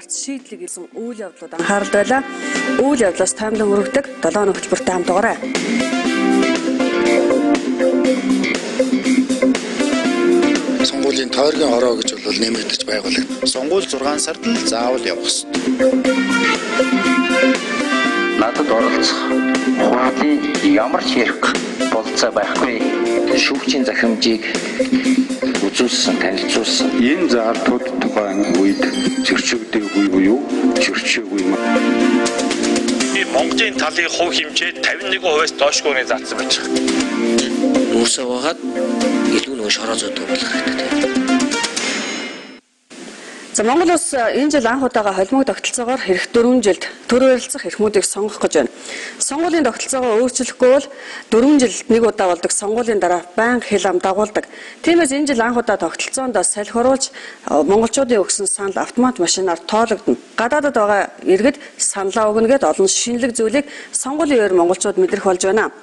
Шийдлэг гэсэн үйл явдлууд анхаарал байлаа. Үйл явдлаас таймлан өргөдөг 7 хөтөлбөртэй хамтдагаарай. Сонгуулийн тойргийн хороо гэж бол нэмэгдэж байгуулагдав. Сонгуул 6 сард л заавал явах ёстой. Надад оролцох хурлын ямар ч хэрэг болцоо байхгүй. Шүүгчийн захимжийг үзүүлсэн, танилцуулсан. Энэ заалтууд тухайн үед зөрчигдөөгүй буюу зөрчөөгүй юм. Монголын талын хувь хэмжээ 51%-аас доошгүйг заасан байж байгаа. Нүүрсээ угаад илүү нэг шороо зүйд төвлөх хэрэгтэй. За Монгол улс энэ жил анх удаага холимог тогтолцоогоор ирэх 4 жилд төр барилцах эрхмүүдийг сонгох гэж байна. Сонгуулийн тогтолцоогоо өөрчлөхгүй бол 4 жилд нэг удаа болдог сонгуулийн дараа байнга хил ам дагуулдаг. Тиймээс энэ жил анх удаа тогтолцоонд салхи оруулж монголчуудын өгсөн санал автомат машинаар тоологдно. Гадаадад байгаа иргэд саналаа өгнө гэд олон шинэлэг зүйлийг сонгуулийн өөр монголчууд мэдрэх болж байна.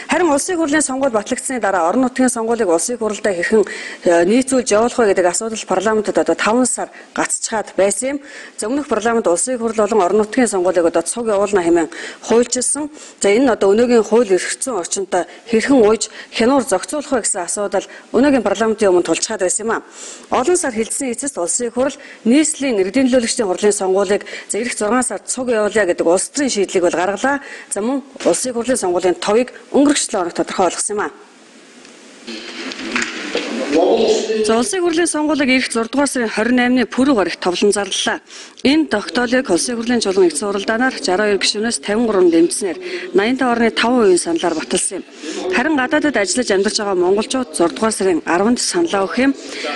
Харин улсын хурлын сонгуул батлагдсаны дараа орон нутгийн сонгуулийг улсын хурлдаа хэрхэн нийцүүлж явуулах вэ гэдэг асуудал парламентод одоо 5 сар гацчихад байсан юм. За өмнөх парламент улсын хурл болон орон нутгийн сонгуулийг одоо цуг явуулна хэмээн хуульчилсан. За энэ одоо өнөөгийн хууль эрхцэн орчинтой хэрхэн ууж хянуур зохицуулах вэ гэсэн асуудал өнөөгийн парламентын өмнө тулчаад байсан юм а. Олон сар хилцсэн эцэст улсын хурл нийслэлийн иргэдийн төлөөлөгчдийн хурлын сонгуулийг за ирэх 6 сард цуг явуулъя гэдэг улс төрийн шийдлийг бол гаргалаа. За мөн улсын хурлын сонгуулийн товыг өнгөрөх 7 хоног тодорхой болгосон юм а. За улсын хурлын сонгуулийг ирэх 6 дугаар сарын 28-ны пүрэв гарагт товлон зарлалаа. Энэ тогтоолыг улсын хурлын чуулган нэгдсэн уралдаанаар 62 гишүүнээс 53 дэмжснээр 85.5% саналаар баталсан юм. Харин гадаадад ажиллаж амьдарч байгаа монголчууд 6 дугаар сарын 10-нд саналаа өгөх юм.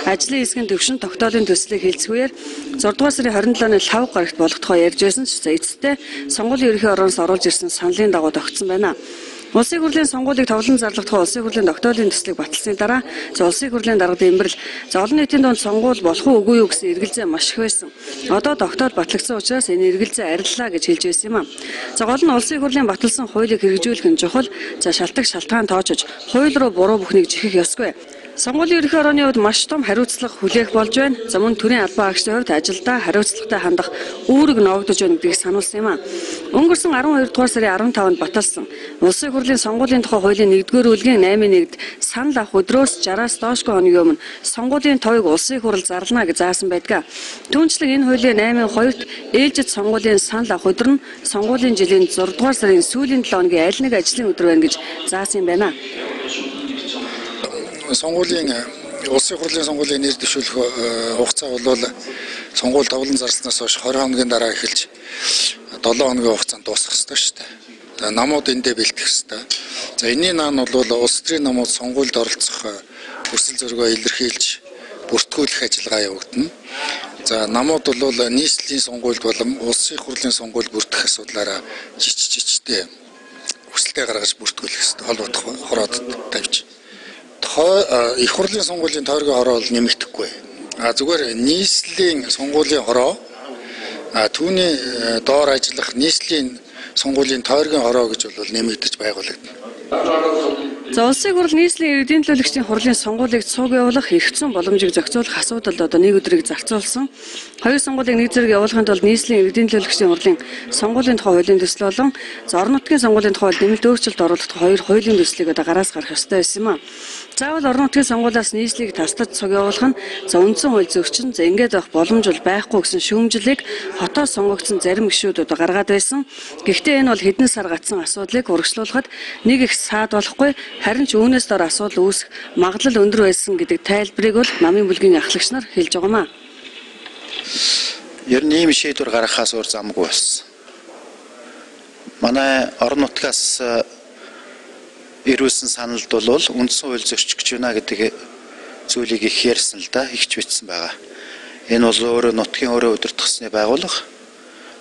Ажлын хэсгийн төвшин тогтоолын төслийг хэлцгүүгээр 6 дугаар сарын 27-ны лав гарагт болгохоо ярьж байсан ч за эцэстээ сонгуулийн ерөнхий ороноос оруулж ирсэн саналын дагуу тогтсон байна. Улсын хурлын сонгуулийг товлон зарлагдах улсын хурлын тогтоолын төслийг баталсны дараа улсын хурлын дарга дэмбэрэл олон нийтийн дунд сонгуул болох уу үгүй юу гэсэн эргэлзээ маш их байсан. Одоо тогтоол батлагдсан учраас энэ эргэлзээ ариллаа гэж хэлж байсан юм а. За гол нь улсын хурлын баталсан хуулийг хэрэгжүүлэх нь чухал. За шалтгаан тоочож хууль руу буруу бүхнийг жихэх ёсгүй. Сонгуулийн ерөнхий орооны хувьд маш том хариуцлага хүлээх болж байна. За мөн төрийн албан агчдын хувьд ажилдаа хариуцлагатай хандах үүрэг ногдож байна гэдгийг сануулсан юм а. Өнгөрсөн 12 дугаар сарын 15-нд баталсан улсын хурлын сонгуулийн тухай хуулийн 1-р бүлгийн 8-1-д санал авах өдрөөс 60-аас доошгүй хоногийн өмнө сонгуулийн товыг улсын хурл зарлана гэж заасан байдаг. Түүнчлэн энэ хуулийн 8-2-т ээлжид сонгуулийн санал авах өдөр нь сонгуулийн жилийн 6 дугаар сарын сүүлийн 7 хоногийн аль нэг ажлын өдөр байна гэж заасан юм байна. Сонгуулийн улсын хурлын сонгуулийн нэр дэвшүүлэх хугацаа бол сонгуул товлон зарснаас хойш 20 хоногийн дараа эхэлж 7 хоногийн хугацаанд дуусах ёстой шүү дээ. Намууд эндээ бэлтгэх ёстой. За энэний наан бол улс төрийн намууд сонгуульд оролцох хүсэл зоригоо илэрхийлж бүртгүүлэх ажиллагаа явагдана. За намууд бол нийслэлийн сонгуульд болон улсын хурлын сонгуульд бүртгэх асуудлаараа жижигтэй хүсэлтээ гаргаж бүртгүүлэх ёстой. Холбогдох хороодод тавьж их хурлын сонгуулийн тойргийн хороо бол нэмэгдэхгүй. Зүгээр нийслэлийн сонгуулийн хороо түүний доор ажиллах нийслэлийн сонгуулийн тойргийн хороо гэж бол нэмэгдэж байгуулагдана. За улсын хурл нийслэлийн иргэдийн төлөөлөгчдийн хурлын сонгуулийг цуг явуулах эрхцэн боломжийг зохицуулах асуудалд одоо нэг өдрийг зарцуулсан. Хоёр сонгуулийг нэг зэрэг явуулахын тулд нийслэлийн иргэдийн төлөөлөгчдийн хурлын сонгуулийн тухай хуулийн төсөл болон орон нутгийн сонгуулийн тухай нэмэлт өөрчлөлт оруулах хоёр хуулийн төслийг одоо гараас гарах ёстой байсан юм а. Заавал орон нутгийн сонгуулиас нийслэлийг тасдад цуг явуулах нь за үндсэн хууль зөрчин за ингээд байх боломж бол байхгүй гэсэн шүүмжлэлийг хотоо сонгогдсон зарим гишүүд одоо гаргаад байсан. Гэхдээ энэ бол хэдэн сар гацсан асуудлыг урагшлуулахад нэг их саад болохгүй харин ч үүнээс дор асуудал үүсэх магадлал өндөр байсан гэдэг тайлбарыг бол намын бүлгийн ахлагч нар хэлж байгаа юм а. Ер нь ийм шийдвэр гаргахаас өөр замгүй болсон. Манай орон нутгаас ирүүлсэн саналд бол үндсэн хууль зөрчиж байна гэдэг зүйлийг их ярьсан л да, ихч бичсэн байгаа. Энэ бол өөрөө нутгийн өөрөө удирдахсны байгууллага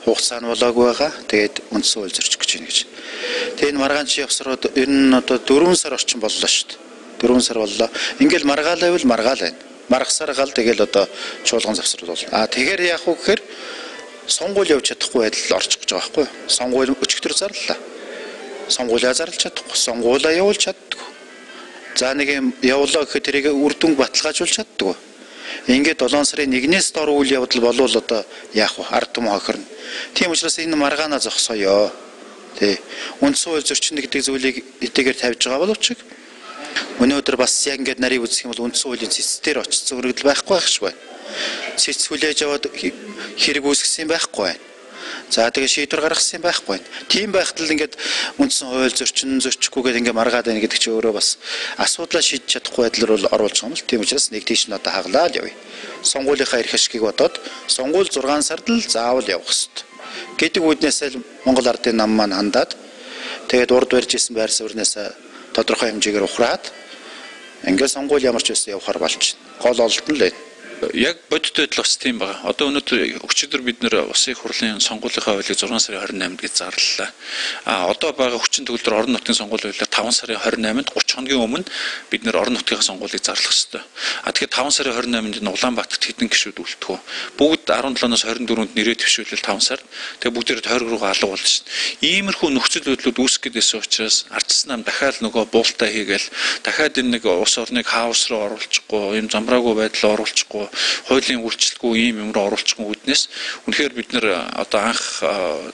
хугацаа нь болоогүй байгаа. Тэгээд үндсэн хууль зөрчиж байна гэж. Тэгээд энэ маргаанчийн явсарууд ер нь одоо 4 сар орчим боллоо шүү дээ. 4 сар боллоо. Ингээл маргаалайвал маргаал байна. Маргасаар гал тэгэл одоо чуулган завсрал бол. Тэгэхээр яах вэ гэхээр сонгуул явж чадахгүй байдал орчих гэж байгаа байхгүй юу? Сонгуул өчигдөр зарлаа. Сонгуулиа зарлж чадахгүй, сонгуулаа явуулж чаддгүй. За нэг юм явуулаа гэхэд тэрийг үр дүнг баталгаажуулж чаддгүй. Ингээд 7 сарын 1-ээс дор үйл явдал болвол одоо яах вэ? Ард түмэн хохирно. Тийм учраас энэ маргаана зогсоё. Тэ. Үндсэн хууль зөрчил гэдэг зүйлийг эдгээр тавьж байгаа боловч өнөөдөр бас яг ингээд нарыг үзэх юм бол үндсэн хуулийн цэцтэр очсон өргөдөл байхгүй байх шүү. Цэц хүлээж аваад хэрэг үүсгэсэн байхгүй. За тэгээ шийдвэр гаргасан байхгүй. Тийм байхад л ингээд үндсэн хууль зөрчихгүйгээд ингээд маргаад байна гэдэг чинь өөрөө бас асуудлаа шийдэж чадахгүй байдлаар бол оруулж байгаа юм л. Тийм учраас нэг тийш нь одоо хаглаа л явъя. Сонгуулийнхаа эрх ашгийг бодоод сонгуул 6 сард л заавал явах хэрэгтэй гэдэг үүднээсээ Монгол Ардын нам маань хандаад тэгээд урд барьж исэн байр суурьнаас тодорхой хэмжээгээр ухраад ингээд сонгуул ямар ч байсан явахаар болж байна. Гол ололт нь л байна. Яг бодит байдал бас тийм байна. Одоо өнөөдөр өчигдөр бид нэр Улсын их хурлын сонгуулийн хуулийг 6 сарын 28-нд гэж зарлалаа. Одоо байгаа хүчин төгөлдөр орон нутгийн сонгуулийн хуулиар 5 сарын 28-нд 30 хоногийн өмнө бид нэр орон нутгийн сонгуулийг зарлах ёстой. Тэгэхээр 5 сарын 28-нд Улаанбаатарт хэдэн гишүүд үлдэх вэ? Бүгд 17-оос 24-нд нэрээ төвшүүлэл 5 сард. Тэгээ бүгдээрээ тойрог руугаа алга болно шин. Иймэрхүү нөхцөл байдлууд үүсэх гэдээс учраас ардчсан нам дахиад нөгөө буултаа хийгээл дахиад энэ нэг улс орныг хаос руу оруулчихгүй, юм замбраагүй байдлаар оруулчихгүй, хуулийн үйлчлэлгүй ийм юм руу оруулчихсан үүднээс үнэхээр бид нэр одоо анх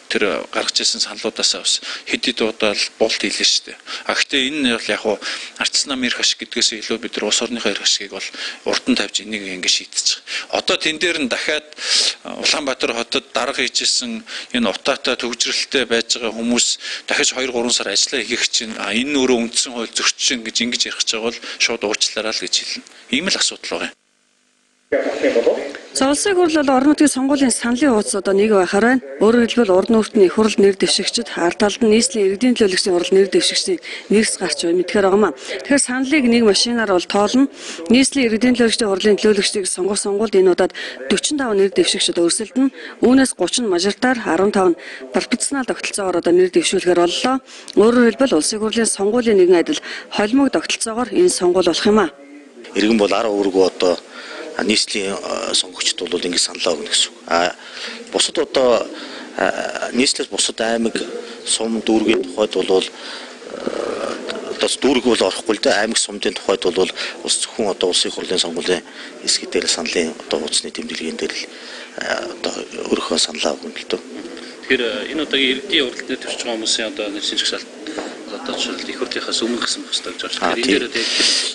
тэр гаргаж ирсэн саналуудаас бас хэд хэд удаал болт хийлээ шүү дээ. Гэхдээ энэ бол яг хуу ардчсан нам эрх ашиг гэдгээс илүү бид нар улс орныхоо эрх ашигыг бол урд нь тавьж энийг ингэ шийдэж байгаа. Одоо тэн дээр нь дахиад Улаанбаатар хотод дарга хийжсэн энэ утаатай төвжрэлтэй байж байгаа хүмүүс дахиж 2-3 сар ажиллаа хийх чинь энэ өөрөө үндсэн хууль зөрчиж гэж ингэж ярих гэж байгаа бол шууд уучлаарай л гэж хэлнэ. Ийм л асуудал байна. За улсын хурл бол орон нутгийн сонгуулийн саналын хуудас одоо нэг байхаар байна. Өөрөөр хэлбэл орон нутгийн хурл нэр дэвшигчид ард талд нь нийслэлийн иргэдийн төлөөлөгчдийн хурл нэр дэвшигчдийн нэрс гарч байна мэдхээр байгаа маа. Тэгэхээр саналыг нэг машинаар бол тоолно. Нийслэлийн иргэдийн төлөөлөгчдийн хурлын төлөөлөгчдийг сонгох сонгуульд энэ удаад 45 нэр дэвшигчид өрсөлдөн үүнээс 30 нь мажоритар 15 нь пропорционал тогтолцоогоор одоо нэр дэвшүүлэхээр боллоо. Өөрөөр хэлбэл улсын хурлын сонгуулийн нэгэн адил холимог тогтолцоогоор энэ сонгуул болох юм аа. Иргэн бол 10 өргөө одоо нийслэлийн сонгогчд бол ингэ саналаа өгнө гэсэн. Бусад одоо нийслэлээс бусад аймаг сум дүүргийн тухайд бол одоо дүүрэг бол орохгүй л дээ. Аймаг сумдын тухайд бол ус зөвхөн одоо улсын хурлын сонгуулийн хэсэг дээр саналын одоо хуудасны тэмдэглэгийн дээр л одоо өөрийнхөө саналаа өгнө л дээ. Тэгэхээр энэ удаагийн иргэдийн уралдаанд төрж байгаа хүмүүсийн одоо нэршин жагсаалт одоо жишээлбэл их хурлынхаас өмнөх гэсэн хөстэй гэж байна.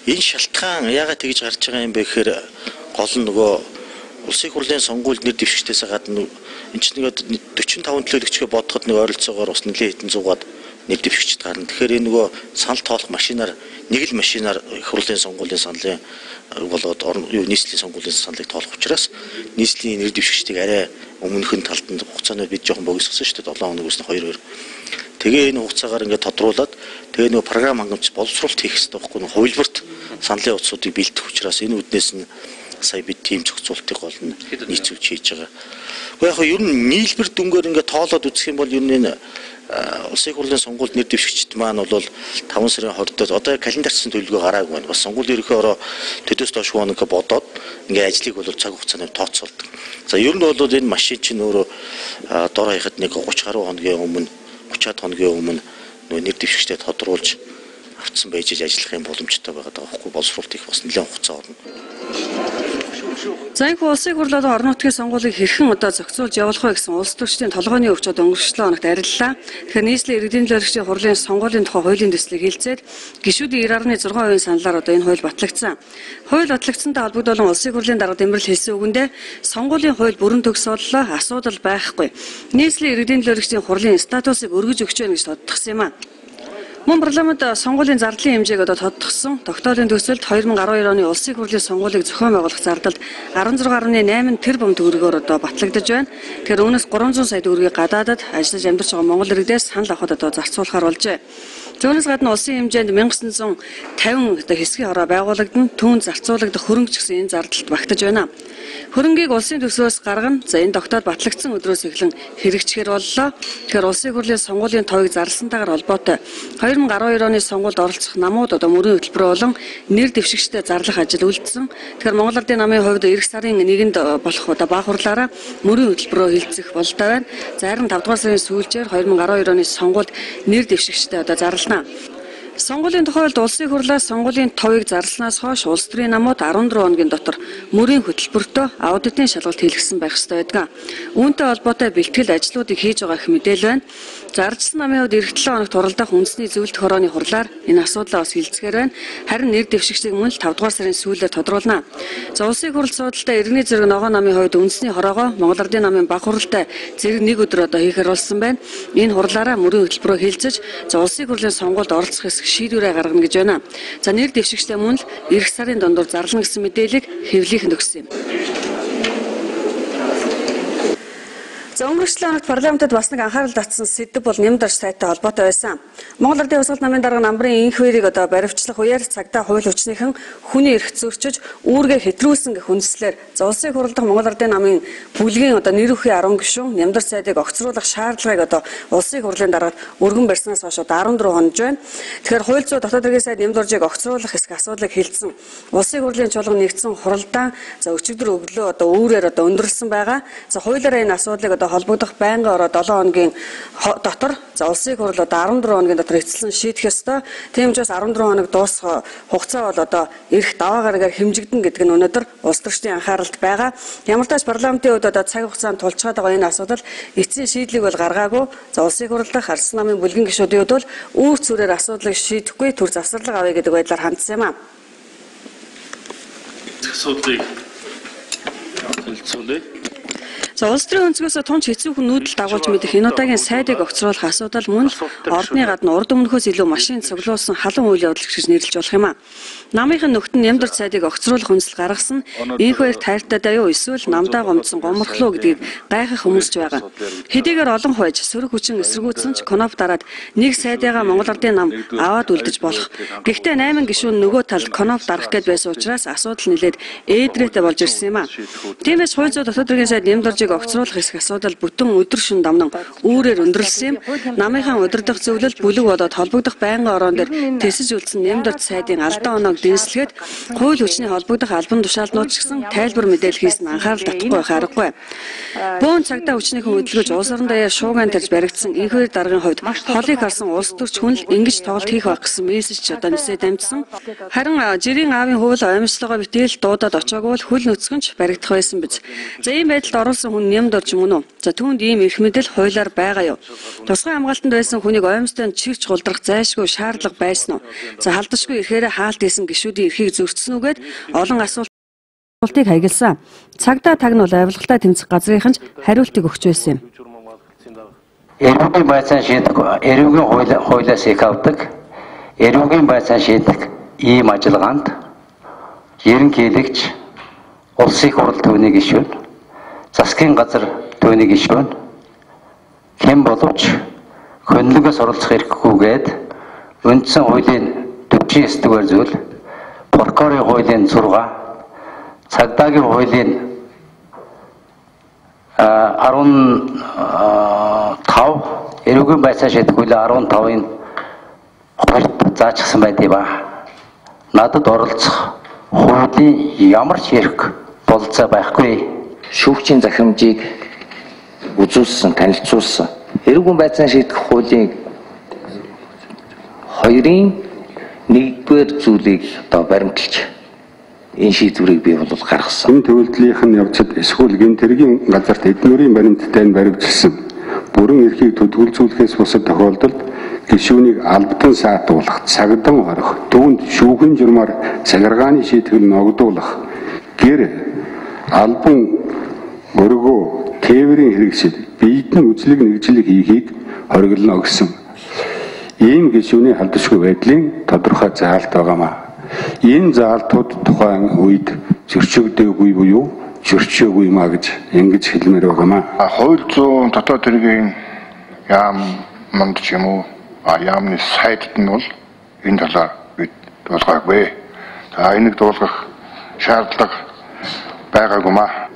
Энэ шалтгаан яагаад тэгж гарч байгаа юм бэ гэхээр гол нь нөгөө улсын хурлын сонгуульд нэр дэвшигчдээс гадна энэ чинь нэг 45 төлөөлөгчгөө бодоход нэг ойролцоогоор бас нэлээд хэдэн зуугаад нэр дэвшигчд гарна. Тэгэхээр энэ нөгөө санал тоолох машинаар нэг л машинаар их хурлын сонгуулийн саналын болоод нийслэлийн сонгуулийн саналыг тоолох учраас нийслэлийн нэр дэвшигчдийг арай өмнөхөн талд нь хугацааны бид жоохон богиносгосон шүү дээ 7 хоногоос нь 2. Тэгээ энэ хугацаагаар ингээд тодруулаад тэгээ нөгөө програм хангамж боловсруулалт хийх хэрэгтэй байхгүй нөгөө хувилбарт саналын утсуудыг бэлдэх учраас энэ үднээс нь сая бид тийм зохицуултыг гол нь нийцүүлж хийж байгаа. Гэхдээ яг ер нь нийлбэр дүнгээр ингээд тоолоод үзэх юм бол ер нь энэ улсын хурлын сонгуульд нэр дэвшигчд маань бол 5 сарын 20-д одоо календарьчсан төлөвлөгөө гараагүй байна. Бас сонгуулийн ерөнхийдөө төдөөс доош хоног бодоод ингээд ажлыг бол цаг хугацааны тооцоолдог. За ер нь бол энэ машин чинь өөрөө дор хаяхад нэг 30 гаруй хоногийн өмнө 30-аад хоногийн өмнө нэр дэвшигчдэд тодруулж авцсан байж ажиллах юм боломжтой байгаа даахгүй боловсруулалт их бас нэлээд хугацаа орно. За их улсын хурлын орон нутгийн сонгуулийг хэрхэн одоо зохицуулж явуулах вэ гэсэн улс төрчдийн толгойн өвчөд өнгөрсөн хоногт ариллаа. Тэгэхээр нийслэлийн иргэдийн төлөөлөгчдийн хурлын сонгуулийн тухай хуулийн төслийг хэлцээд гишүүдийн 90.6% саналаар одоо энэ хууль батлагдсан. Хууль батлагдсантай холбогдуулан улсын хурлын дарга Дэмрэл хэлсэн үгэндээ сонгуулийн хууль бүрэн төгсөөллөө асуудал байхгүй. Нийслэлийн иргэдийн төлөөлөгчдийн хурлын статусыг өргөж өгч байна гэж тодтогсон юм а. Мөн парламент сонгуулийн зардлын хэмжээг одоо тодтогсон. Тогтоолын төсөлд 2012 оны улсын хурлын сонгуулийг зохион байгуулах зардалд 16.8 тэрбум төгрөгөөр одоо батлагдаж байна. Тэгэхээр үүнээс 300 сая төгрөгийг гадаадад ажиллаж амьдарч байгаа монгол иргэдээс санал авахд одоо зарцуулахар болжээ. Зөөнөөс гадна улсын хэмжээнд 1950 одоо хэсгийн хороо байгуулагдана. Түүнд зарцуулагдах хөрөнгө ч гэсэн энэ зардалд багтаж байна. Хөрөнгийг улсын төсвөөс гаргана. За энэ тогтоол батлагдсан өдрөөс эхлэн хэрэгжихээр боллоо. Тэгэхээр улсын хурлын сонгуулийн товыг зарласантайгаар холбоотой 2012 оны сонгуульд оролцох намууд одоо мөрийн хөтөлбөр болон нэр дэвшигчдэд зарлах ажил үлдсэн. Тэгэхээр Монгол Ардын намын хувьд эх сарын 1-нд болох одоо бага хурлаараа мөрийн хөтөлбөрөөр хилцэх бололтой байна. За харин 5 дугаар сарын сүүлчээр 2012 оны сонгуульд нэр дэвшигчдэд одоо зарлана. Сонгуулийн тухайд улсын хурлаас сонгуулийн товыг зарлснаас хойш улс төрийн намууд 14 хоногийн дотор мөрийн хөтөлбөртөө аудитын шалгалт хийлгэсэн байх ёстой байдаг. Үүнтэй холбоотой бэлтгэл ажлуудыг хийж байгаа гэх мэдээлэл байна. Зарлсан намын хувьд эх 7 хоногт хуралдах үндэсний зөвлөлт хорооны хурлаар энэ асуудлаа бас хилцгээр байна. Харин нэр дэвшигчдийг мөн л 5 дугаар сарын сүүлээр тодруулна. За улсын хурал суудалтай иргэний зэрэг ногоон намын хувьд үндэсний хороогоо Монгол Ардын намын баг хуралтай зэрэг нэг өдөр одоо хийхээр болсон байна. Энэ хурлаараа мөрийн хөтөлбөрөөр хилцэж за улсын хурлын сонгуульд оролцох хэсэг шийдвэрээ гаргана гэж байна. За нэр дэвшигчтэй мөн л эх сарын дундуур зарлана гэсэн мэдээллийг хэвлийнхэнд өгсөн юм. За өнгөрсөн хоногт парламентод бас нэг анхаарал татсан сэдв бол нэмдэрч сайтай холбоотой байсан. Монгол Ардын Хувьсгалт намын дарга намрын энх хоёрыг одоо баривчлах үеэр цагдаа хууль хүчнийхэн хүний эрх зөрчиж үүргээ хэтрүүлсэн гэх үндслээр за улсын хурал дахь Монгол Ардын намын бүлгийн одоо нэр өхий 10 гишүүн нэмдэрч сайдыг огцруулах шаардлагыг одоо улсын хурлын дараад өргөн барьснаас хойш 14 хоног байна. Тэгэхээр хууль зүйн дотоод хэргийн сайд нэмдэржийг огцруулах хэсэг асуудлыг хэлсэн. Улсын хурлын чуулган нэгдсэн хуралдаан за өчигдөр өглөө одоо үүрээр одоо өндөрлсөн байгаа. За хуулиараа энэ асуудлыг одоо холбогдох байнгын ороо 7 хоногийн дотор за улсын хурал одоо 14 хоногийн дотор эцэлэн шийдэх ёстой. Тийм учраас 14 хоног дуусах хугацаа бол одоо эрх даваа гарагаар хэмжигдэн гэдэг нь өнөөдөр улс төрчдийн анхааралд байгаа. Ямар ч тач парламентын хувьд одоо цаг хугацаанд тулчгаад байгаа энэ асуудал эцсийн шийдлийг бол гаргаагүй. За улсын хурал дахь Арслан намын бүлгийн гишүүдийн хувьд бол үүр цүрээр асуудлыг шийдэхгүй төр завсарлага авъя гэдэг байдлаар хандсан юм а. Асуудлыг хэлцүүлээ. За улс төрийн өнцгөөс тунч хэцүүхэн нүүдэл дагуулж мэдэх энэ удаагийн сайдыг огцруулах асуудал мөн ордны гадна урд өмнөхөөс илүү машин цуглуулсан халуун үйл явдал гэж нэрлэж болох юм а. Намынхын нөхтөн нямдэрч сайдыг огцруулах хүнсэл гаргасан энх хоёр тайртай даяу эсвэл намдаа гомдсон гоморхлоо гэдгийг гайхах хүмүүс ч байгаа. Хэдийгээр олон хойж сөрөг хүчин эсэргүүцсэн ч Коноп дараад нэг сайдыгаа Монгол Ардын нам аваад үлдэж болох. Гэхдээ 8 гишүүн нөгөө талд Коноп дарах гээд байсан учраас асуудал нэлээд ээдрээтэй болж ирсэн юм а. Тиймээс хууль зүйн дотоод хэргийн сайд нямдэржийг огцруулах хэсэг асуудал бүтэн өдөр шөнө дамнан үүрээр өндөрлсөн юм. Намынхаа удирдах зөвлөл бүлэг болоод холбогдох байнгын ороон дээр тэсэж үлдсэн нэмдэрч сайдын алдаа оноог дэнслэхэд хууль хүчний холбогдох албан тушаалнууд ч гэсэн тайлбар мэдээлэл хийсэн анхаарал татахгүй харахгүй. Бөөн цагдаа хүчнийхэн хөдөлгөж улс орон даяар шууган тарж баригдсан энх хоёр даргын хувьд холыг харсан улс төрч хүн л ингэж тоглолт хийх байх гэсэн мессеж ч одоо нисээд амжсан. Харин жирийн аавын хууль оймслогоо битэл дуудаад очоогүй л хөл нөцгөнч баригдах байсан биз. За ийм байдалд оруулсан хүн нямд орж мөн үү? За түүнд ийм эрх мэдэл хуулиар байгаа юу? Тусгай хамгаалтанд байсан хүнийг оймстой чирч гулдрах зайлшгүй шаардлага байсан уу? За халдшгүй ихээр хаалт хийсэн гишүүдийн эрхийг зөрчсөн үгээд олон асуултыг хаягдсан. Цагдаа тагнуул авилгалтай тэмцэх газрынхан ч хариултыг өгч байсан юм. Эрүүгийн байцаан шийдэх, эрүүгийн хуулиас их авдаг, эрүүгийн байцаан шийдэх ийм ажиллагаанд ерөнхийлөгч улсын хурал төвний гишүүн, засгийн газар төвний гишүүн хэн боловч хөндлөгөөс оролцох эрхгүйгээд үндсэн хуулийн 49-р зүйл, прокурорын хуулийн 6, цагдаагийн хуулийн 15, эрүүгийн байцаан шийдэх хуулийн 15-ын хоёрт заажсан байдаг ба надад оролцох хуулийн ямар ч эрх болцоо байхгүй. Шүүгчийн захирамжийг үзүүлсэн, танилцуулсан. Эрүүгийн байцаан шийдэх хуулийн 2-ын 1-р зүйлийг одоо баримталж энэ шийдвэрийг бий болгох гаргасан. Энэ төвлөлтийнх нь явцад эсвэл гинтэргийн газарт эднүрийн баримттай нь баримтжилсан бүрэн эрхийг төдгөлзүүлэхээс бусад тохиолдолд гишүүнийг албатан саатуулах, цагдан орох, түүнд шүүхэн журмаар цагиргааны шийтгэл ногдуулах гэр албан өргөө тээврийн хэрэгсэл биедэн үзлэг нэгжлэг хийхийг хориглоно гэсэн. Ийм гишүүний халдшгүй байдлын тодорхой заалт байгаамаа. Энэ заалтууд тухайн үед зөрчигдөөгүй буюу зөрчөөгүй маа гэж ингэж хэлмээр байгаамаа. Хууль зүйн дотоод хэргийн яамд ч юм уу яамны сайдд нь бол энэ талаар бид дуулгаагүй. За энийг дуулгах шаардлага байгаагүй маа.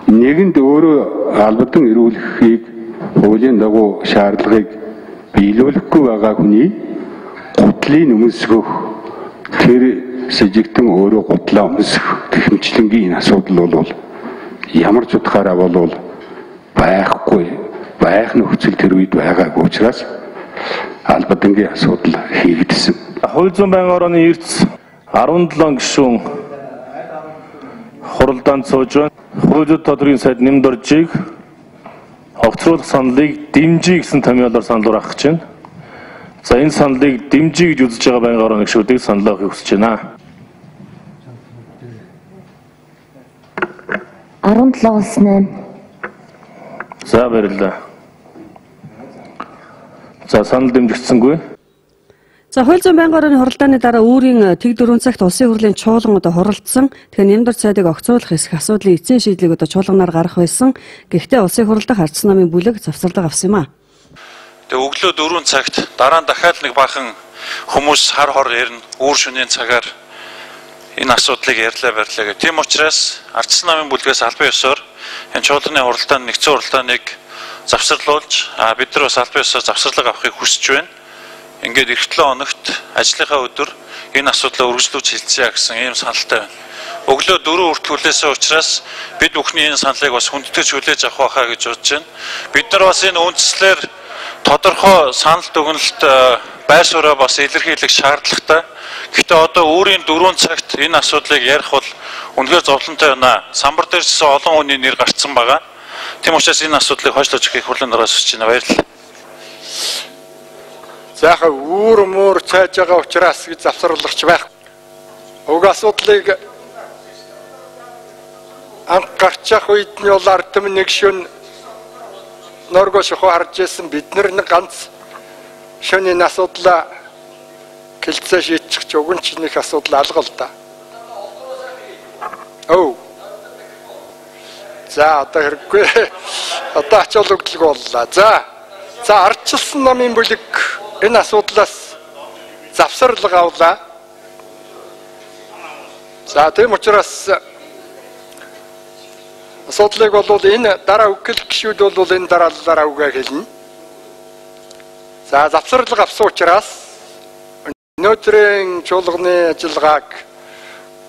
Нэгэнд өөрөө албадан эрүүлэхийг хуулийн дагуу шаардлагыг биелүүлэхгүй байгаа хүний гутлыг өмсгөх тэр сэжигтэн өөрөө гутлаа өмсөх технчлэнгийн асуудал бол ямар ч утгаараа бол байхгүй байх нөхцөл тэр үед байгаагүй учраас албадангийн асуудал хийгдсэн. Хууль зүйн байнгын орооны эрдэс 17 гишүүн хуралдаанд сууж байна. Хууль зүйн тодорхойлолын сайд нэмд оржийг огцруулах саналыг дэмжиж гэсэн томьёолоор санал ургах гэж байна. За энэ саналыг дэмжиж гэж үзэж байгаа байнгын орооны гишүүдийг санал авахыг хүсэж байна. 17-8. За баярлалаа. За санал дэмжигдсэнгүй. За хууль зүйн байнгын орооны хуралдааны дараа үүрийн тэг 4 цагт улсын хурлын чуулган хуралдсан. Тэгэхээр нэмдэр цайдыг огцруулах эсэх асуудлын эцсийн шийдлийг чуулганаар гаргах байсан. Гэхдээ улсын хурал дахь ардсан намын бүлэг завсарлага авсан юм а. Тэгээ өглөө 4 цагт дараа нь дахиад нэг бахан хүмүүс хар хор ярина. Үүр шөнийн цагаар энэ асуудлыг ярьлаа барьлаа гэх. Тийм учраас ардсан намын бүлгээс албан ёсоор энэ чуулганы хуралдаанд нэгдсэн хуралдааныг завсарлуулж бид нар бас албан ёсоор завсарлага авахыг хүсэж байна. Ингээд эх 7 хоногт ажлынхаа өдөр энэ асуудлаа үргэлжлүүлж хэлцээ гэсэн ийм саналтай байна. Өглөө 4 үртгүүлээсээ учраас бид бүхний энэ саналыг бас хүндэтгэж хүлээж авах байхаа гэж бодож байна. Бид нар бас энэ үндслээр тодорхой санал дүгнэлт байр сууриа бас илэрхийлэх шаардлагатай. Гэхдээ одоо өөрийн 4 цагт энэ асуудлыг ярих бол үнэхээр зовлонтой байна. Самбар дээр ч олон хүний нэр гарцсан байгаа. Тийм учраас энэ асуудлыг хойшлож өгөхийг хурлын дараас хүсэж байна. Баярлалаа. Зааха үүр муур цайж байгаа учраас гэж завсарлагч байх. Уг асуудлыг анх гарч явах үед нь бол ард түмэн нэг шөнө норго шохоо харж ирсэн бид нар нэг ганц шөнийн асуудлаа хэлцээ шийдчих ч уг нь ч нэг асуудал алга л да. За одоо хэрэггүй. Одоо ачаал өгдлөг боллоо. За ардчилсан намын бүлэг энэ асуудлаас завсарлага авлаа. За тийм учраас асуудлыг бол энэ дараа үхэл гişүүд бол энэ дараалалаараа үгээ хэлнэ. За завсарлага авсан учраас өнөөдрийн чуулганы ажиллагааг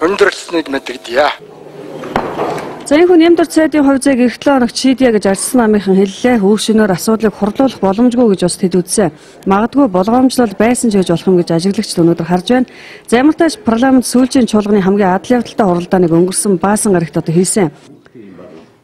өндөрлсөнийг мэдэгдэе. За энэ хүн нэмдэр цайдын хувьцааг эх 7 хоногт шийдье гэж ардсан намынхан хэллээ. Үүр шөнөөр асуудлыг хурлуулах боломжгүй гэж бас тэд үзсэн. Магадгүй болгоомжлол байсан ч гэж болох юм гэж ажиглагчд өнөөдөр харж байна. За ямар тааш парламент сүүлийн чуулганы хамгийн адал явдалтай хуралдааныг өнгөрсөн баасан гарагт одоо хийсэн.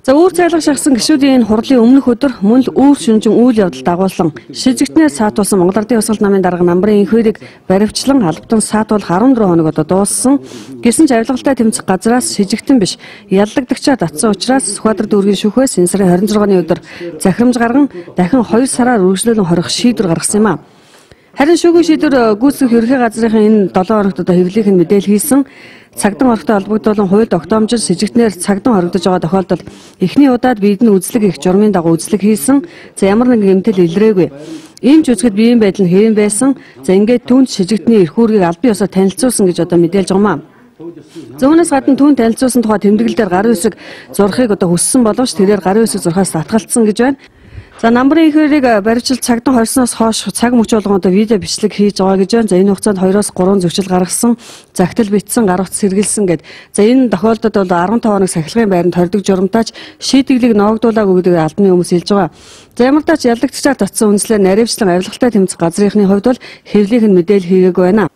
За үүр цайлгах шахсан гишүүдийн энэ хурлын өмнөх өдөр мөн л үүр шүнжин үйл явдал дагуулсан шижигтнээр саатуулсан Монгол Ардын Ёсгол намын дарга намбарын инхээрийг баривчлан албатан саатуулах 14 хоног одоо дууссан. Гэсэн ч авилгалтай тэмцэх газраас шижигтэн биш яллагдагчаар татсан учраас Сүхбаатар дүүргийн шүүхээс энэ сарын 26-ны өдөр захирамж гарган дахин 2 сараар үргэлжлүүлэн хорих шийдвэр гаргасан юм а. Харин шүүхийн шийдвэр гүйцэтгэх ерхий газрын энэ 7 хоногт одоо хэвлэх нь мэдээлэл хийсэн. Цагдан орогтой холбогдуулан хууль тогтоомжид с жигтнээр цагдан хоригдож байгаа тохиолдолд эхний удаад биед нь үзлэг их журмын дагуу үзлэг хийсэн. За ямар нэгэн гэмтэл илрээгүй. Ийм ч үзэхэд биеийн байдал нь хэвэн байсан. За ингээд түүнд шижигтний эрх үүргийг албан ёсоор танилцуулсан гэж одоо мэдээлж байгаа юм. Зөөнөөс гадна түүнд танилцуулсан тухай тэмдэглэл дээр гарын үсэг зурхыг одоо хүссэн боловч тэрээр гарын үсэг зурхаас татгалцсан гэж байна. За намбарын инхээрийг баривчилж цагдан хорсноос хойш цаг мөч болгон одоо видео бичлэг хийж байгаа гэж байна. За энэ хугацаанд 2-3 зөрчил гаргасан, загтал битсэн, гар утас сэргэлсэн гэд. За энэ тохиолдолд бол 15 хоног сахилгын байранд хордог журамтаач шийдэглийг ноогдуулаагүй гэдэг албаны хүмүүс хэлж байгаа. За ямар тач ялдагчдаар татсан үнслээр наривчлан авилгалтай тэмцэх газрынхны хувьд бол хэвлийнх нь мэдээлэл хийгээгүй байна.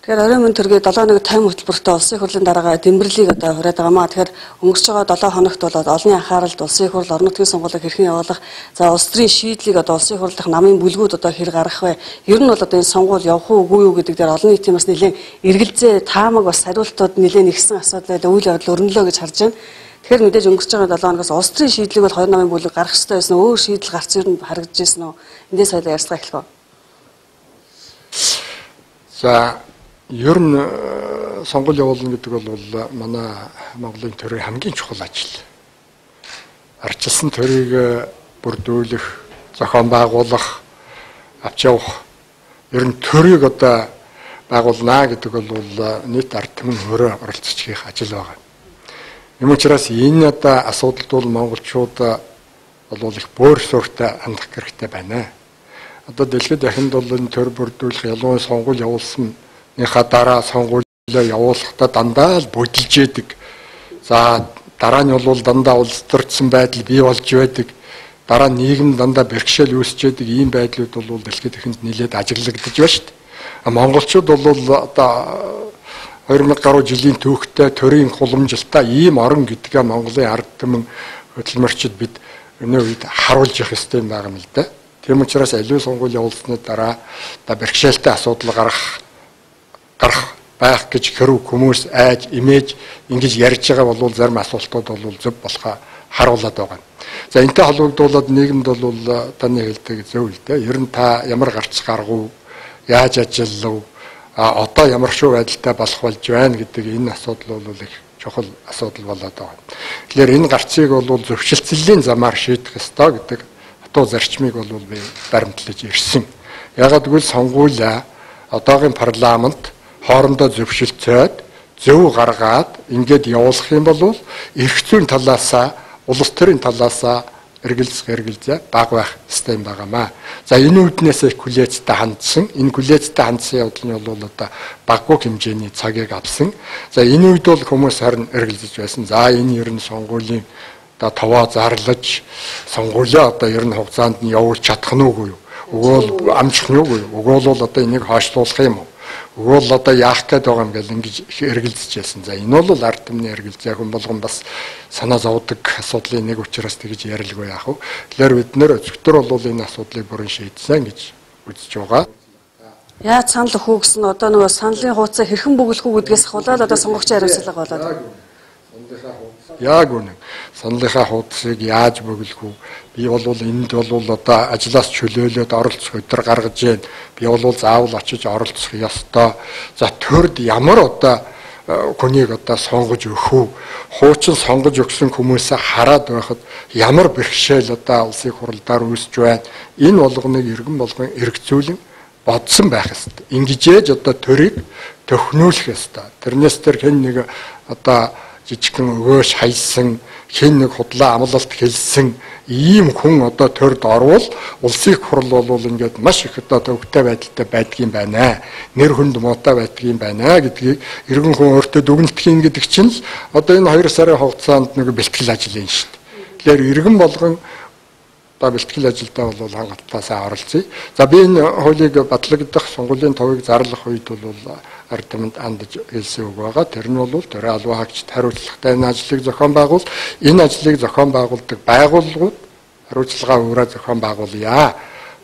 Тэгэхээр орой мөн төргээ 7-1-50 хөтөлбөртөө улсын хурлын дараагаа дэмбэрлийг одоо хүрээд байгаа маа. Тэгэхээр өнгөрч байгаа 7 хоногт бол олонний анхааралд улсын хурл орон нутгийн сонгуулийг хэрхэн явуулах, за улс төрийн шийдлийг одоо улсын хурлын намын бүлгүүд одоо хэр гаргах вэ? Ер нь бол одоо энэ сонгуул явах уу үгүй юу гэдэг дээр олон нийтийн бас нэлээд эргэлзээ, таамаг бас хариултууд нэлээд нэгсэн асуудал үйл явдал өрнөлөө гэж харж байна. Тэгэхээр мэдээж өнгөрч байгаа 7 хоногоос улс төрийн шийдлийг бол 2 намын бүлэг гаргах хэрэгтэй байсан. Өөр шийдэл гарч ирнэ харагдаж ирсэн үү? Эндээс хоёлаа ярьцгаа эхлэх үү? За ер нь сонгуул явуулна гэдэг бол манай Монголын төрийн хамгийн чухал ажил. Ардчилсан төрийг бүрдүүлэх, зохион байгуулах, авч явах, ер нь төрийг одоо байгуулнаа гэдэг бол нийт ард түмэн хөрөө оролцож хийх ажил байгаа. Юм учраас энэ одоо асуудалд бол монголчууд бол их бөөр суртаа хандах хэрэгтэй байна. Одоо дэлхийд дахинд бол энэ төр бүрдүүлэх ялангуяа сонгуул явуулсан дараа сонгуулиа явуулахдаа дандаа л бодилж яадаг. За дараа нь бол дандаа улсдордсон байдал бий болж байдаг. Дараа нь нийгэм дандаа бэрхшээл үүсч байдаг ийм байдлууд бол дэлхийд ихэнд нэлээд ажиглагдаж байна шүү дээ. Монголчууд бол одоо 2000 гаруй жилийн түүхтэй төрийн хуламжилтаа ийм орон гэдгээ Монголын ард түмэн хөдөлмөрчид бид өнөө үед харуулж явах ёстой юм байна л да. Тийм учраас аливаа сонгуул явуулсны дараа одоо бэрхшээлтэй асуудал гарах байх гэж хэрэг хүмүүс айж имэж ингэж ярьж байгаа бол зарим асуултууд бол зөв болохоо харуулад байгаа. За энэтэй холбогдуулаад нийгэмд бол таны хэлдэг зөв л дээ. Ер нь та ямар гарц гаргав, яаж ажиллав, одоо ямар шүү байдалтай болох болж байна гэдэг энэ асуудал бол их чухал асуудал болоод байгаа. Тэгэхээр энэ гарцыг бол зөвшөлтсөлийн замаар шийдэх ёстой гэдэг хатуу зарчмыг бол би баримтлаж ирсэн. Ягаад гэвэл сонгуулиа одоогийн парламент хоорондоо зөвшөлтсөд зөв гаргаад ингээд явуулах юм бол эрх зүйн талаасаа улс төрийн талаасаа эргэлзээ баг байх ёстой юм байнамаа. За энэ үүднээс хүлээцтэй хандсан, энэ хүлээцтэй хандсан явдал нь бол одоо баггүй хэмжээний цагийг авсан. За энэ үед бол хүмүүс харин эргэлзэж байсан. За энэ ер нь сонгуулийн одоо товоо зарлаж сонгуулиа одоо ер нь хугацаанд нь явуулж чадах нь үгүй юу? Өгөөл амжих нь үгүй юу? Өгөөл бол одоо энийг хойшлуулах юм уу? Өгөөл одоо яах гээд байгаа юм гэл ингэж эргэлзэж байсан. За энэ бол ард түмний эргэлзээ хүн болгон бас санаа зовдөг асуудлын нэг учраас тэгж ярилгүй яах вэ? Тэгэхээр бид нэр зөвхөн бол энэ асуудлыг бүрэн шийдсэн гэж үзэж байгаа. Яаж санал өгөх үү гэсэн одоо нөгөө саналын хуудасаа хэрхэн бөглөх үү гэдгээс хулаад одоо сонгогчийн хариуцлага болоод. Яг үнэн. Саналынхаа хуудсыг яаж бөглөх үү? Би бол энд бол одоо ажлаас чөлөөлөд оролцох өдөр гаргаж байна. Би бол заавал очиж оролцох ёстой. За төрд ямар одоо хүнийг одоо сонгож өгөх үү? Хуучин сонгож өгсөн хүмүүсээ хараад байхад ямар бэрхшээл одоо улсын хурлаар үүсэж байна? Энэ болгоныг иргэн болгон эргцүүлэн бодсон байх ёстой. Ингэжээж одоо төрийг төхнүүлэх ёстой. Тэрнээс тэр хэн нэг одоо жижигхэн өгөөш хайсан, хэн нэг худлаа амлалт хэлсэн ийм хүн одоо төрд орвол улсын хурл бол ингээд маш их одоо төвөгтэй байдалтай байдгийн байна. Нэр хүнд муутай байдгийн байна гэдгийг иргэн хүн өөртөө дүгнэлтхийн гэдэг чинь л одоо энэ 2 сарын хугацаанд нэг бэлтгэл ажил юм шүү дээ. Тэгэхээр иргэн болгон одоо бэлтгэл ажилдаа бол хангалттай оролцъё. За би энэ хуулийг батлагдах сонгуулийн товыг зарлах үед бол ард түмэнд андж хэлсэн үг байгаа. Тэр нь бол төрийн албан хаагчид хариуцлагатай энэ ажлыг зохион байгуул. Энэ ажлыг зохион байгуулдаг байгууллагууд хариуцлагаа өөрөө зохион байгуулъя.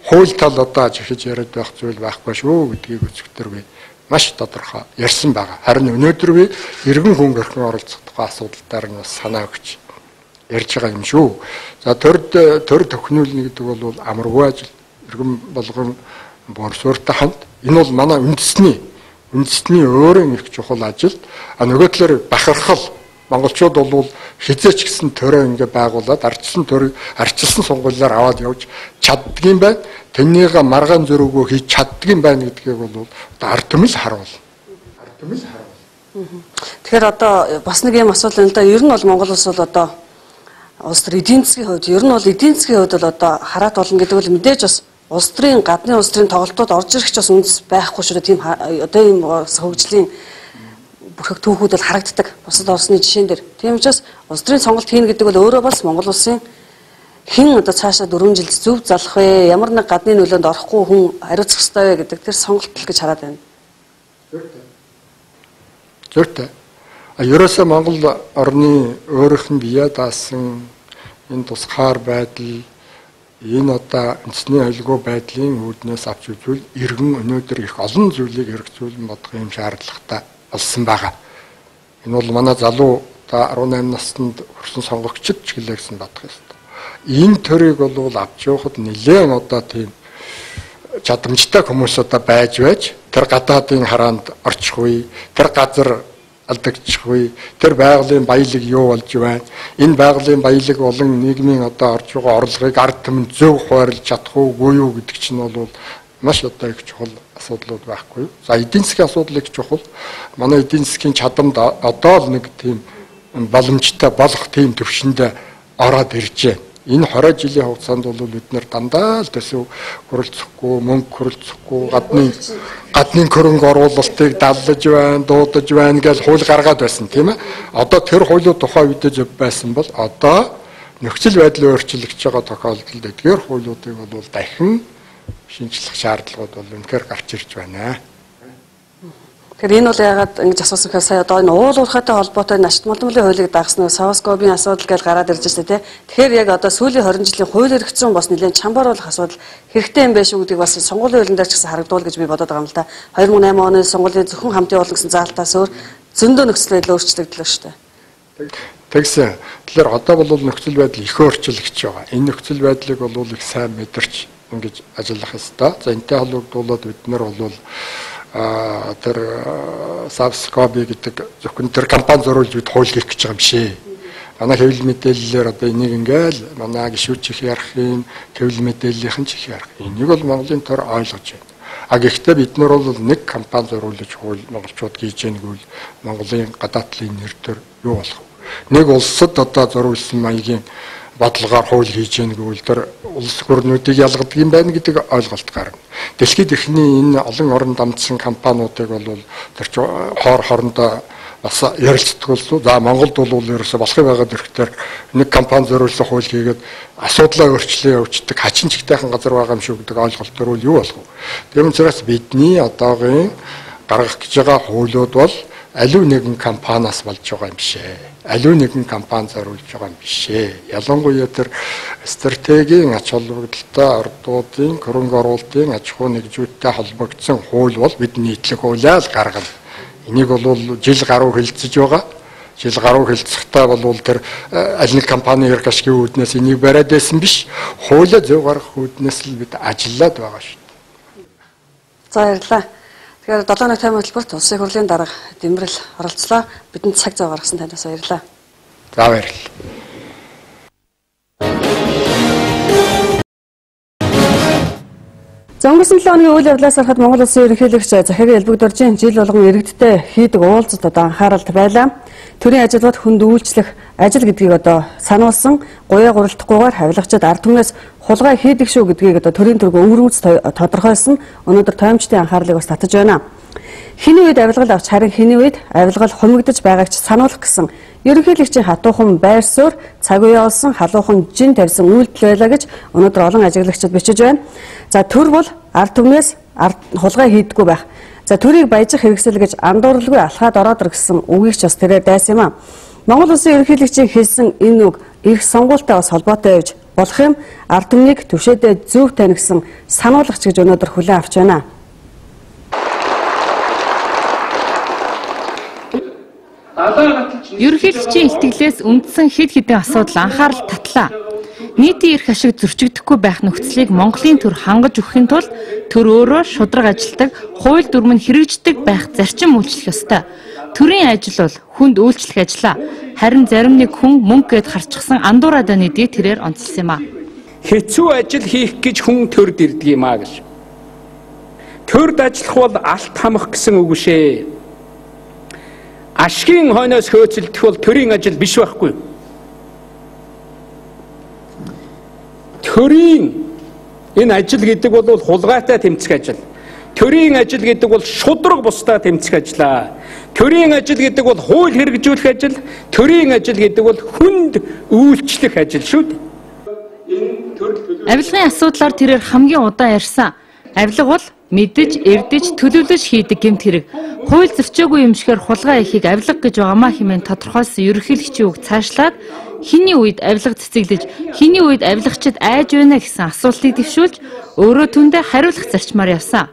Хууль тал одоо жишээж яриад байх зүйл байхгүй шүү гэдгийг өчигдөр би маш тодорхой ярьсан байгаа. Харин өнөөдөр би иргэн хүн гэрхэн оролцох тухай асуудал дээр нь бас санаа өгч ярьж байгаа юм шүү. За төр төхнүүлнэ гэдэг бол амаргүй ажил. Иргэн болгон борсууртай хамт энэ бол манай үндэсний өөрийн их чухал ажил. Нөгөө талаар бахархал монголчууд бол хизээч гэсэн төрөө ингээ байгуулад арчилсан сонгуулиар аваад явж чаддгийм байна. Тэрнийг маргаан зөрөөгөө хийж чаддгийм байна гэдгийг бол ард түмэл харуул. Тэгэхээр одоо бас нэг юм асуудал энэ да ер нь бол Монгол улс бол одоо улс төр эдийн засгийн хувьд ер нь бол эдийн засгийн хувьд бол одоо хараат болно гэдэг бол мэдээж бас улс төрийн гадны улс төрийн тоглолтууд орж ирэх ч бас үндэс байхгүй шүү дээ. Тийм одоо ийм хөгжлийн бүрхэг түүхүүд бол харагддаг. Бусад орсны жишээн дээр. Тийм учраас улс төрийн сонголт хийнэ гэдэг бол өөрөө бас Монгол улсын хэн одоо цаашаа 4 жил зөв залах вэ? Ямар нэг гадны нөлөөнд орохгүй хүн хариуцах ёстой вэ гэдэг тэр сонголт л гэж хараад байна. Зөвхөн ерөөсөө Монгол орны өөрийнх нь бие даасан энэ тусгаар байдал энэ одоо үндэсний аюулгүй байдлын үүднээс авч үзвэл иргэн өнөөдөр их олон зүйлийг хэрэгжүүлэн бодох юм шаардлагатай болсон байгаа. Энэ бол манай залуу та 18 наснд хүрсэн сонгогчид ч гэлээсэн бодох ёстой. Энэ төрийг бол авч явахад нэлээд одоо тийм чадамжтай хүмүүс одоо байж тэр гадаадын хараанд орчихгүй, тэр газар алдагдчихгүй, тэр байгалийн баялаг юу болж байна? Энэ байгалийн баялаг болон нийгмийн одоо орж байгаа орлогыг ард түмэнд зөв хуваарлж чадах уугүй юу гэдэг чинь бол маш одоо их чухал асуудлууд байхгүй юу? За эдийн засгийн асуудал их чухал. Манай эдийн засгийн чадамд одоо л нэг тийм боломжтой болох тийм төвшөнд ороод ирж байна. Энэ 20 жилийн хугацаанд бол бид нэр дандаа л төсөв хөрөлцөхгүй, мөнгө хөрөлцөхгүй, гадны хөрөнгө оруулалтыг даллаж байна, дуудаж байна гэж хууль гаргаад байсан тийм ээ. Одоо тэр хуулийн тухай үдэж байсан бол одоо нөхцөл байдлын өөрчлөгдөж байгаа тохиолдолд эдгээр хуулиудыг бол дахин шинжлэх шаардлагууд бол үнэхээр гарч ирж байна. Тэгэхээр энэ бол ягаад ингэж асуусан гэхээр сая одоо энэ уул уурхайтай холбоотой Нашид Мулмулын хуулийг дагсан Савскобын асуудал гэж гараад ирж байна тийм. Тэгэхээр яг одоо сүүлийн 20 жилийн хууль эрх зүйн бас нэлээд чамбар болох асуудал хэрэгтэй юм биш үү гэдгийг бас сонгуулийн хуулийн дээр ч гэсэн харагдуул гэж би бодоод байгаа юм л да. 2008 оны сонгуулийн зөвхөн хамтын болно гэсэн заалтаас өөр зөндөө нөхцөл байдал өөрчлөгдлөө шүү дээ. Тэгсэн. Тэгэхээр одоо бол нөхцөл байдал их өөрчлөгдөж байгаа. Энэ нөхцөл байдлыг бол их сайн мэдэрч ингэж ажиллах ёстой. За энэтэй холбогдуулаад бид нар бол тэр Савскоби гэдэг зөвхөн тэр компани зориулж бид хууль хийх гэж байгаа юм шээ. Манай хэвлэл мэдээллээр одоо энийг ингээл манай гишүүч их ярих юм, хэвлэл мэдээллийнхэн ч их ярих. Энийг бол Монголын төр ойлгож байна. Гэхдээ бид нар бол нэг компани зориулж хууль монголчууд хийж яаг нь Монголын гадаад талын нэр төр юу болох вэ? Нэг улсад одоо зориулсан маягийн бодлогоор хууль хийж яаг нь тэр улс гүрнүүдийг ялгадаг юм байна гэдэг ойлголт гарна. Дэлхийд эхний энэ олон орнд дамжсан компаниудыг бол тэр хоорондоо бас ярилцдаг болсон. За Монголд бол ерөөсө болохыг байгаад ирэхээр нэг компани зориулсан хууль хийгээд асуудлаа өөрчлөө явуулдаг хачин чигтэйхэн газар байгаа юм шүү гэдэг ойлголт төр бол юу болох вэ? Тийм учраас бидний одоогийн гаргах гэж байгаа хуулиуд бол аливаа нэгэн компаниас болж байгаа юм шээ. Аливаа нэгэн компани зориулж байгаа юм бишээ. Ялангуяа тэр стратегийн ач холбогдолтой ордуудын хөрөнгө оруулалтын аж ахуй нэгжүүдтэй холбогдсон хууль бол бидний нийтлэг хуулиа л гаргана. Энийг бол жил гаруй хэлэлцэж байгаа. Жил гаруй хэлэлцэхдээ бол тэр аль нэг компани ярих ашигын үүднээс энийг бариад байсан биш. Хуулиа зөв гаргах үүднээс л бид ажиллаад байгаа шүү дээ. За баярлалаа. Тэгэхээр 7 оны тайм хөтөлбөрт улсын хурлын дарга Дэмрэл оролцлоо. Бидэнд цаг зав гаргасан танаас баярлалаа. За баярлалаа. За өнгөрсөн 7 өдрийн үйл явдлаас харахад Монгол Улсын ерөнхийлөгч захиргааны элбэгдөржин жил болгон иргэдтэй хийдэг уулзалт одоо анхааралд байлаа. Төрийн ажилбат хүнд үйлчлэх ажил гэдгийг одоо сануулсан, гуяа гуралтахгүйгээр хавлагчид ард түмнээс хулгай хийдэг шүү гэдгийг одоо төрийн төргөө өнгөрөөс тодорхойлсон. Өнөөдөр тоомчдын анхаарлыг бас татаж байна. Хэний үед авилгал авч харин хэний үед авилгал хумигдаж байгааг ч сануулах гэсэн ерөнхийлөгчийн хатуухан байр суурь цаг үе олсон халуухан жин тавьсан үйлдэл байлаа гэж өнөөдөр олон ажиглагчид бичиж байна. За төр бол ард түмнээс хулгай хийдэггүй байх. За төрийг баяжих хэрэгсэл гэж андууралгүй алхаад ороод ир гэсэн үгийг ч бас тэрээр дайсан юм а. Монгол Улсын ерөнхийлөгчийн хэлсэн энэ үг их сонгуультай бас холбоотой байж болох юм. Ард түмнийг төвшөөдөө зөв танигсан сануулгач гэж өнөөдөр хүлээн авч байна. Ерөнхийлөгчийн илтгэлээс үндсэн хэд хэдэн асуудал анхаарал татлаа. Нийтийн эрх ашиг зөрчигдөхгүй байх нөхцөлийг Монголын төр хангаж өгөхийн тулд төр өөрөө шудраг ажилдаг, хууль дүрм нь хэрэгждэг байх зарчим үйлчлэх ёстой. Төрийн ажил бол хүнд үйлчлэх ажиллаа. Харин зарим нэг хүн мөнгө гээд харчихсан андуураад байна гэдгийг тэрээр онцлсан юм а. Хэцүү ажил хийх гэж хүн төрд ирдэг юм а гэж. Төрд ажиллах бол алт хамах гэсэн үг шээ. Ашгийн хойноос хөөцөлдөх бол төрийн ажил биш байхгүй. Төрийн энэ ажил гэдэг бол хулгайтай тэмцэх ажил. Төрийн ажил гэдэг бол шудраг бусдаа тэмцэх ажиллаа. Төрийн ажил гэдэг бол хууль хэрэгжүүлэх ажил. Төрийн ажил гэдэг бол хүнд үйлчлэх ажил шүү дээ. Авилгын асуудлаар тэрээр хамгийн удаан ярьсан. Авилга бол мэдэж, эрдэж, төлөвлөж хийдэг гэмт хэрэг. Хууль зөрчөөгүй юм шигээр хулгай ихийг авилга гэж байгаамаа хэмээн тодорхойлсон ерөнхийлөгчийн үг цаашлаад хэний үед авилга цэцэглэж, хэний үед авилгачид айж байна гэсэн асуултыг дэвшүүлж өөрөө түндэ хариулах зарчмаар явсан.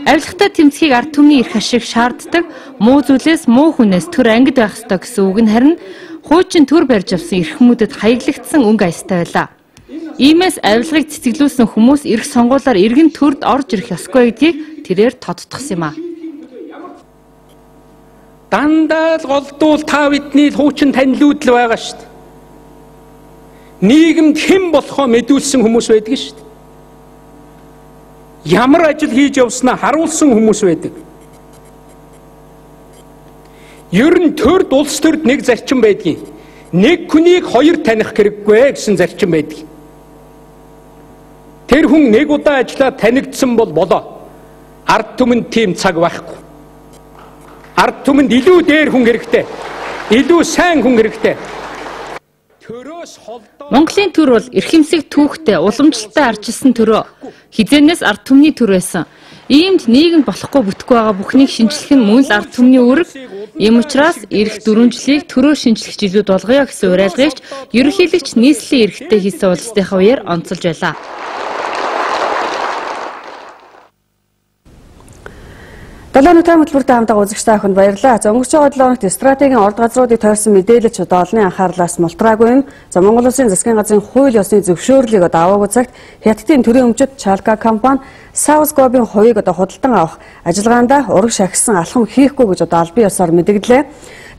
Авилгатай тэмцэхийг ард түмний эрх ашиг шаарддаг, муу зүйлээс муу хүнээс төр ангид байх ёстой гэсэн үг нь харин хуучин төр барьж авсан эрхмүүдэд хаяглагдсан өнгө аястай байлаа. Иймээс авилгыг цэцэглүүлсэн хүмүүс эрх сонгуулиар эргэн төрд орж ирэх ёсгүй гэдгийг тэрээр тодтогсон юм а. Дандаа л голдуул та бидний хуучин танилуудл байгаа шүү дээ. Нийгэмд хэн болохоо мэдүүлсэн хүмүүс байдаг шүү дээ. Ямар ажил хийж явснаа харуулсан хүмүүс байдаг. Ер нь төрд улс төрд нэг зарчим байдгийг. нэг хүнийг хоёр таних хэрэггүй гэсэн зарчим байдаг. Тэр хүн нэг удаа ажиллаад танигдсан бол болоо. Ард түмэнд тийм цаг байхгүй. Ард түмэнд илүү дээр хүн хэрэгтэй. Илүү сайн хүн хэрэгтэй. Монголын төр бол эрхэмсэг түүхтэй, уламжлалтай арчилсан төрөө. Хизээнээс ард түмний төр байсан. Иймд нийгэм болохгүй бүтэхгүй байгаа бүхнийг шинжлэх нь мөн л ард түмний үүрэг. Ийм учраас эх 4 жилийг төрөө шинжлэх жилүүд болгоё гэсэн уриалгыг ерөнхийлөгч нийслэлийн эрхтэй хийсэн уулзалтынхаа үеэр онцолж байлаа. Долооны тайм хөтөлбөртэй хамтаа үзэгчтэй ахынд баярлалаа. За өнгөрч байгаа 7 хоногт стратегийн орд газруудыг тойрсон мэдээлэлч одоо олонний анхаарлаас мултраагүй юм. За Монгол Улсын засгийн газрын хууль ёсны зөвшөөрлийг одоо аваагүй цагт Хятадын төрийн өмчөд Чалка компани Саускобын хувийг одоо худалдан авах ажиллагаанд ураг шахсан алхам хийхгүй гэж одоо албан ёсоор мэдэгдлээ.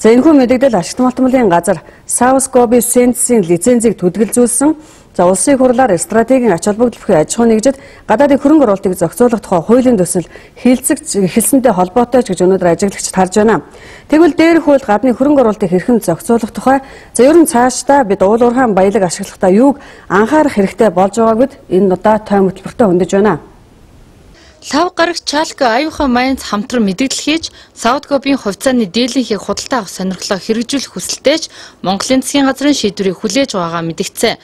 За энэхүү мэдэгдэл ашигт малтмлын газар Саускоби Сенсийн лицензийг төдөлгөлзүүлсэн. За улсын хурлаар стратегийн ач холбогдол бүхий аж ахуйн нэгжид гадаадын хөрөнгө оруулалтыг зохицуулах тухай хуулийн төсөл хэлэлцэнтэй холбоотой ч гэж өнөөдөр ажиглагчид харж байна. Тэгвэл дээрх хуульд гадны хөрөнгө оруулалтыг хэрхэн зохицуулах тухай за ер нь цаашдаа бид уул уурхайн баялаг ашиглахдаа юуг анхаарах хэрэгтэй болж байгааг энэ удаа тайм хөтөлбөртөө хөндөж байна. Лав гарагч Чалка аюухан Майнц хамтран мэдээлэл хийж Саудкобын хувьцааны дийлэнхийг худалдаа авах сонирхлоо хэрэгжүүлэх хүсэлтэйч Монголын засгийн газрын шийдвэрийг хүлээж байгаагаа мэдгдсэн.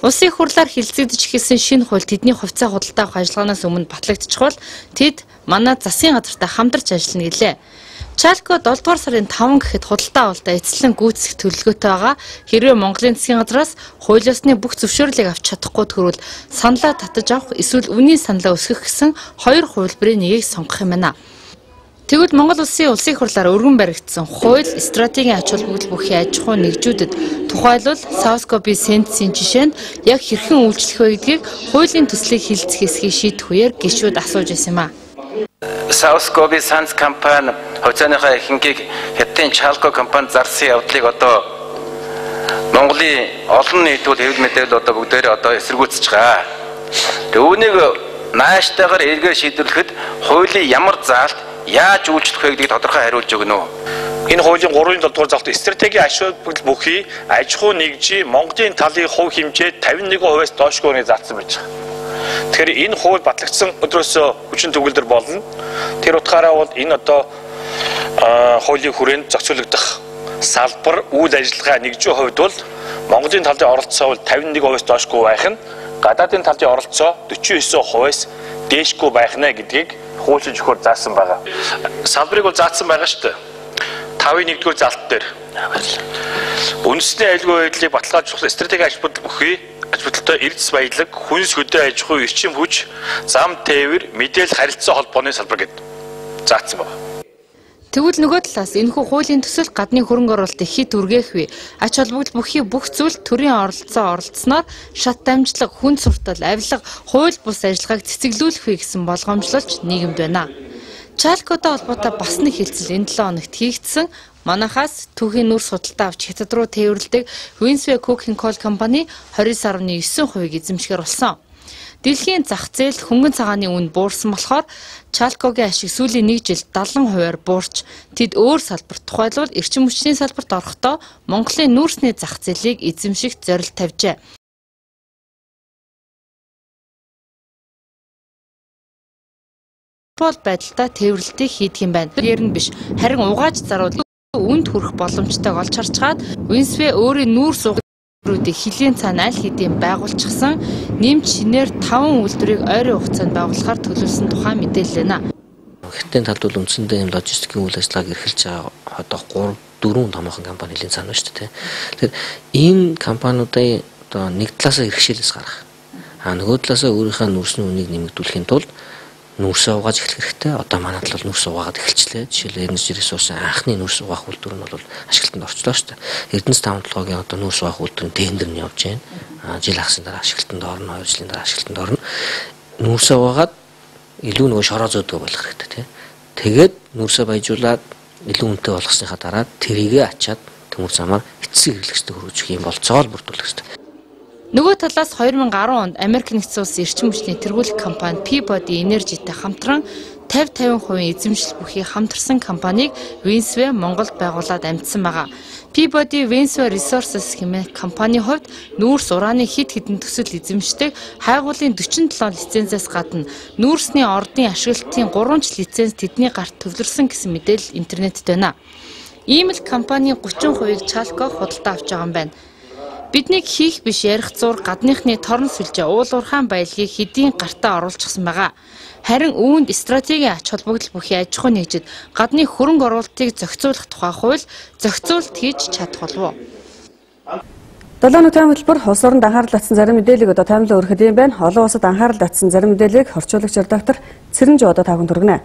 Улсын хурлаар хэлэлцэгдэж эхэлсэн шинэ хууль тэдний хувьцаа худалдаа авах ажиллагаанаас өмнө батлагдчихвал тэд манай засгийн газартай хамтарч ажиллана гэлээ. Чалка 7 дугаар сарын 5 гэхэд худалдаа авалтаа эцэслэн гүйцэтгэх төлөвлөгөөтэй байгаа. Хэрвээ Монголын засгийн газраас хууль ёсны бүх зөвшөөрлийг авч чадахгүй төгрөвл саналаа татаж авах эсвэл үнийн саналаа өсгөх гэсэн хоёр хувилбарын нэгийг сонгох юм байна. Тэгвэл Монгол улсын хурлаар өргөн баригдсан хууль стратегийн ач холбогдол бүхий аж ахуйн нэгжүүдэд тухайлбал Саускоби Сенсийн жишээнд яг хэрхэн үйлчлэх вэ гэдгийг хуулийн төслийг хэлэлцэх хэсгийг шийдэх үеэр гишүүд асууж байсан юм а. Саускоби Сенс компани хувьцааныхаа ихэнхийг Хятадын Чалка компани зарсан явдлыг одоо Монголын олон нийт бол хэвлэл мэдээлэл одоо бүгдээрээ одоо эсэргүүцэж байгаа. Тэгээ үүнийг нааштайгаар эргээр шийдвэрлэхэд хуулийн ямар заалт яаж үйлчлэх вэ гэдгийг тодорхой хариулж өгнө үү? Энэ хуулийн 3-ын 7 дугаар заалтад стратегийн аж холбогдол бүхий аж ахуй нэгжийн Монголын талын хувь хэмжээ 51%-аас доошгүй заасан байж байгаа. Тэгэхээр энэ хууль батлагдсан өдрөөсөө хүчин төгөлдөр болно. Тэр утгаараа бол энэ одоо хуулийн хүрээнд зохицуулагдах салбар үйл ажиллагаа нэгжийн хувьд бол Монголын талын оролцоо бол 51%-аас доошгүй байх нь гадаадын талын оролцоо 49%-аас дээшгүй байх нэ гэдгийг хуулийн зөвхөр заасан байгаа. Салбарыг бол заасан байгаа шүү дээ. 5-ын 1-р залт дээр. Үндэсний аюулгүй байдлыг баталгаажуулах стратегийн ач холбогдол бүхий ач холбогдолтой эрдэс баялаг, хүнс хөдөө аж ахуй, эрчим хүч, зам тээвэр, мэдээлэл харилцаа холбооны салбар гэд заасан байна. Тэгвэл нөгөө талаас энэхүү хуулийн төсөл гадны хөрөнгө оруулалтыг хэд үргээх вэ? Ач холбогдол бүхий бүх зүйл төрийн оролцооноор шат дамжлаг, хүн суртал, авилга, хууль бус ажиллагааг цэцэглүүлэх вэ гэсэн болгоомжлолч нийгэмд байна. Чалкатай холбоотой бас нэг хэлцэл энэ 7 хоногт хийгдсэн. Манайхаас түүхийн нүүрс худалдаа авч Хятад руу тээвэрлэдэг Winsway Cooking Coal компани 29.9%-ийг эзэмшгээр болсон. Дэлхийн зах зээл хөнгөн цагааны үн буурсан болохоор Чалкогийн ашиг сүүлийн 1 жилд 70%-аар буурч тэд өөр салбарт тухайлбал эрчим хүчний салбарт орохдоо Монголын нүүрсний зах зээлийг эзэмших зорилт тавьжээ. Пол байдалтай тээвэрлэлтийг хийдэг юм байна. Ер нь биш, харин угааж заруул үнд хүрэх боломжтойг олж харцгаад Winsway өөрийн нүүрс рүүдийг хилийн цаана аль хэдийн байгуулчихсан нэмж шинээр 5 үйлдвэрийг ойрын хугацаанд байгуулахаар төлөвлөсөн тухай мэдээлэл байна. Хятадын талд бол үндсэндээ юм логистикийн үйл ажиллагааг эрхэлж байгаа одоо 3-4 томоохон компани хилийн цаана байна шүү дээ. Тэгэхээр ийм компаниудын одоо нэг талаасаа иргэшээлээс гарах. Нөгөө талаасаа өөрийнхөө нүүрсний үнийг нэмэгдүүлэхийн тулд нүүрсээ угааж эхлэх хэрэгтэй. Одоо манай тал бол нүүрс угаагаад эхэлчлээ. Жишээлбэл Эрдэнэс ресурсын анхны нүүрс угаах үйлдвэр нь бол ашиглалтанд орчлоо шүү дээ. Эрдэнэс 5 толгойн одоо нүүрс угаах үйлдвэрийн тендер нь явж байна. Жил хагасны дараа ашиглалтанд орно, 2 жилийн дараа ашиглалтанд орно. Нүүрсээ угаагаад илүү нөгөө шороо зөөдгөө болох хэрэгтэй тийм. Тэгээд нүүрсээ баяжуулаад илүү үнэтэй болгосныхаа дараа тэрийгэ ачаад төмөр замаар эцсийн хэрэглэгчдэд хүргэж юм болцоол бүрдүүлэх хэрэгтэй. Нөгөө талаас 2010 онд Америк нэгдсэн улсын эрчим хүчний тэргүүлэх компани Peabody Energy-тэй хамтран 50% эзэмшил бүхий хамтарсан компанийг Winsway Монголд байгуулад амьдсан байгаа. Peabody Winsway Resources хэмээх компанийн хувьд нүүрс урааны хэд хэдэн төсөл эзэмшдэг хайгуулын 47 лицензээс гадна нүүрсний ордын ашиглалтын 3 ч лиценз тэдний гарт төвлөрсөн гэсэн мэдээлэл интернетд байна. Ийм л компанийн 30%-ийг Chalco худалдаа авч байгаа юм байна. Биднийг хийх биш ярих зур гадныхны торн сүлжээ уулуурхаан баялагийг хэдийн гартаа оруулчихсан байгаа. Харин үүнд стратегийн ач холбогдол бүхий аж ахуй нэгжид гадны хөрөнгө оруулалтыг зохицуулах тухай хууль зохицуулт хийж чадах болов уу? 7 өдрийн хөтөлбөр улс оронд анхаарал татсан зарим мэдээллийг одоо таймлаа өргөхөд юм байна. Олон улсад анхаарал татсан зарим мэдээллийг орчуулагч редактор Цэрэнж одоо та бүхэнд хүргэнэ.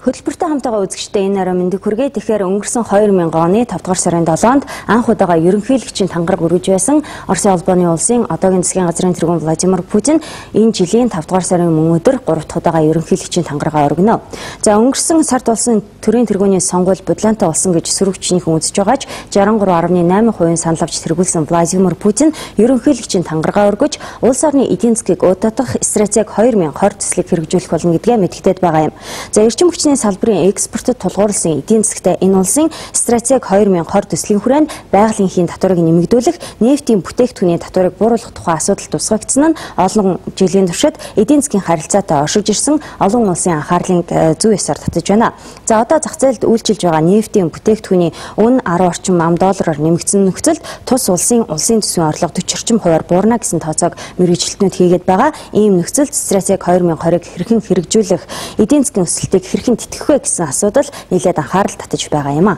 Хөтөлбөртэй хамтаага үзэгчдээ энэ арай мэндийг хүргэе. Тэгэхээр өнгөрсөн 2000 оны 5 дугаар сарын 7-нд анх удаага ерөнхийлөгчийн тангараг өргөж байсан Оросын албаны улсын одоогийн засгийн газрын тэргүүн Владимир Путин энэ жилийн 5 дугаар сарын мөн өдөр 3 дахь удаага ерөнхийлөгчийн тангарагаа өргөнө. За өнгөрсөн сард болсон төрийн тэргүүний сонгуул бодлонтой болсон гэж сөрөгчнийхэн үзэж байгаач 63.8% санал авч тэргүүлсэн Владимир Путин ерөнхийлөгчийн тангарагаа өргөж улс орны эдийн засгийг удирдах стратеги 2020 төслийг хэрэгжүүлэх болно гэдгээ мэдэгдээд байгаа юм. За эрчим хүчний салбарын экспортод тулгуурласан эдийн засгт энэ улсын стратеги 2020 төслийн хүрээнд байгалийн татварыг нэмэгдүүлэх, нефтийн бүтээгдэхүүний татварыг бууруулах тухай асуудал тусгагдсан нь олон жилийн туршид эдийн засгийн харилцаатай оршиж ирсэн олон улсын анхаарлын зүй ёсоор татаж байна. За одоо зах зээлд үйлчилж байгаа нефтийн бүтээгдэхүүний үн 10 орчим ам доллараар нэмэгдсэн нөхцөлд тус улсын төсвийн орлого 40 орчим хувиар буурна гэсэн тооцоог мэргэжилтнүүд хийгээд байгаа. Ийм нөхцөлд стратеги 2020-ыг хэрхэн хэрэгжүүлэх, эдийн засгийн өсөлтийг хэрхэн тэтгэх вэ гэсэн асуудал нэлээд анхаарал татаж байгаа юм а.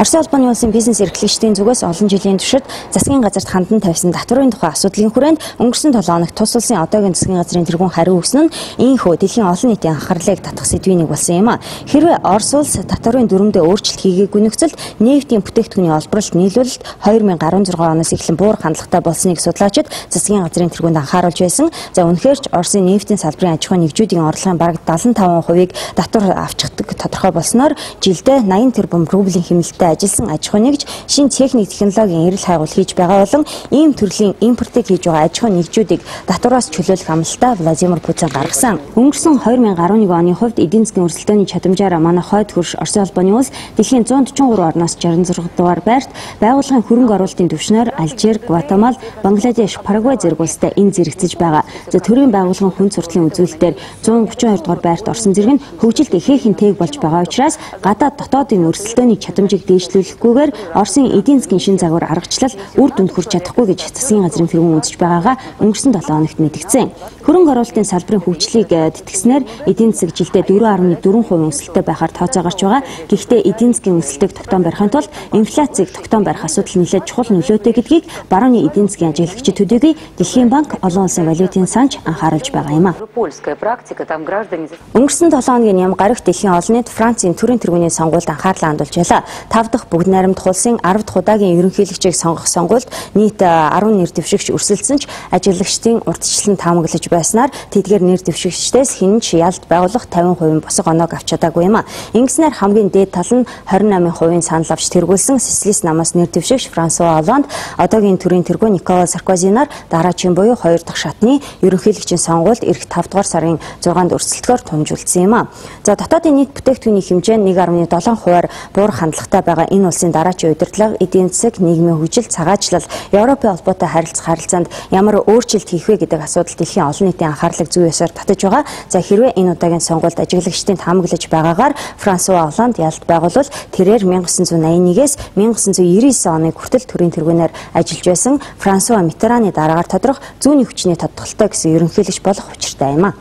Оросын албаны улсын бизнес эрхлэгчдийн зүгээс олон жилийн туршид засгийн газарт хандан тавьсан татварын тухай асуудлын хүрээнд өнгөрсөн 7 хоногт тус улсын одоогийн засгийн газрын тэргүүн хариу өгсөн нь ийхүү дэлхийн олон нийтийн анхаарлыг татах сэдвийн нэг болсон юм а. Хэрвээ Орос улс татварын дүрмдээ өөрчлөлт хийгээгүй нөхцөлд нефтийн бүтээгдэхүүний олборлолт нийлүүлэлт 2016 оноос эхлэн буурах хандлагатай болсныг судлаачид засгийн газрын тэргүүнд анхааруулж байсан. За үнэхээр ч Оросын нефтийн салбарын аж ахуйн нэгжүүдийн орлогын бараг 75%-ийг татвар авчдаг тодорхой болсноор жилдээ 80 тэрбум рублийн хэмнэлттэй ажилласан аж ахуй нэгж шинэ техник технологийн эрэл хайгуул хийж байгаа болон ийм төрлийн импортыг хийж байгаа аж ахуй нэгжүүдийг татвараас чөлөөлөх амлалтаа Владимир Путин гаргасан. Өнгөрсөн 2011 оны хувьд эдийн засгийн өрсөлдөөний чадамжаараа манай хойд хөрш Оросын албаны улс дэлхийн 143 орноос 66 дугаар байрт байгууллагын хөрөнгө оруулалтын түвшнээр Алжир, Гватемал, Бангладеш, Парагвай зэрэг улстай энэ зэрэгцэж байгаа. За төрийн байгууллагын хүн сурталын үзүүлэлтээр 132 дугаар байрт орсон зэрэг нь хөгжилд ихээхэн тээг болж байгаа учраас гадаад дотоодын өрсөлдөөний чадамжийг дээшлүүлэхгүйгээр Оросын эдийн засгийн шин загвар аргачлал үр дүнд хүрч чадахгүй гэж засгийн газрын тэргүүн үзэж байгаагаа өнгөрсөн 7 хоногт мэдгдсэн. Хөрөнгө оруулалтын салбарын хөгжлийг тэтгэснээр эдийн засаг жилдээ 4.4% өсөлттэй байхаар тооцоо гарч байгаа. Гэхдээ эдийн засгийн өсөлтийг тогтоон барихын тулд инфляцийг тогтоон барих асуудал нэлээд чухал нөлөөтэй гэдгийг барууны эдийн засгийн ажиглагчид төдийгүй Дэлхийн банк олон улсын валютын санч анхааруулж байгаа юм а. Өнгөрсөн 7 хоногийн ям гарагт Дэлхийн олон нийт Францын төрийн тэргүүний сонгуульд анхаарлаа хандуулж байлаа. 5 дахь бүгд найрамдах улсын 10 дахь удаагийн ерөнхийлөгчийг сонгох сонгуульд нийт 10 нэр дэвшигч өрсөлдсөн ч ажиглагчдын урьдчилан таамаглаж байснаар тэдгээр нэр дэвшигчдээс хэн ч ялд байгуулах 50% босго оноог авч чадаагүй юм а. Ингэснээр хамгийн дээд тал нь 28% санал авч тэргүүлсэн социалист намаас нэр дэвшигч Франсуа Олланд одоогийн төрийн тэргүүн Никола Саркозинаар дараачийн буюу 2 дахь шатны ерөнхийлөгчийн сонгуульд эх 5 дугаар сарын 6-нд өрсөлдөхөөр тунжуулсан юм а. За дотоодын нийт бүтээгдэхүүний хэмжээ 1.7%-аар буурах хандлагатай байгаа энэ улсын дараачийн удирдлага, эдийн засаг, нийгмийн хөгжил, цагаачлал, Европын холбоотой харилцаанд ямар өөрчлөлт хийх вэ гэдэг асуудал дэлхийн олон нийтийн анхаарлыг зүй ёсоор татаж байгаа. За хэрвээ энэ удаагийн сонгуульд ажиглагчдын таамаглаж байгаагаар Франсуа Олланд ялд байгуулвал тэрээр 1981-ээс 1999 оны хүртэл төрийн тэргүүнээр ажиллаж байсан Франсуа Миттераны дараагаар тодрох зүүнний хүчний тодтолтой гэсэн ерөнхийлөгч болох учиртай юм а.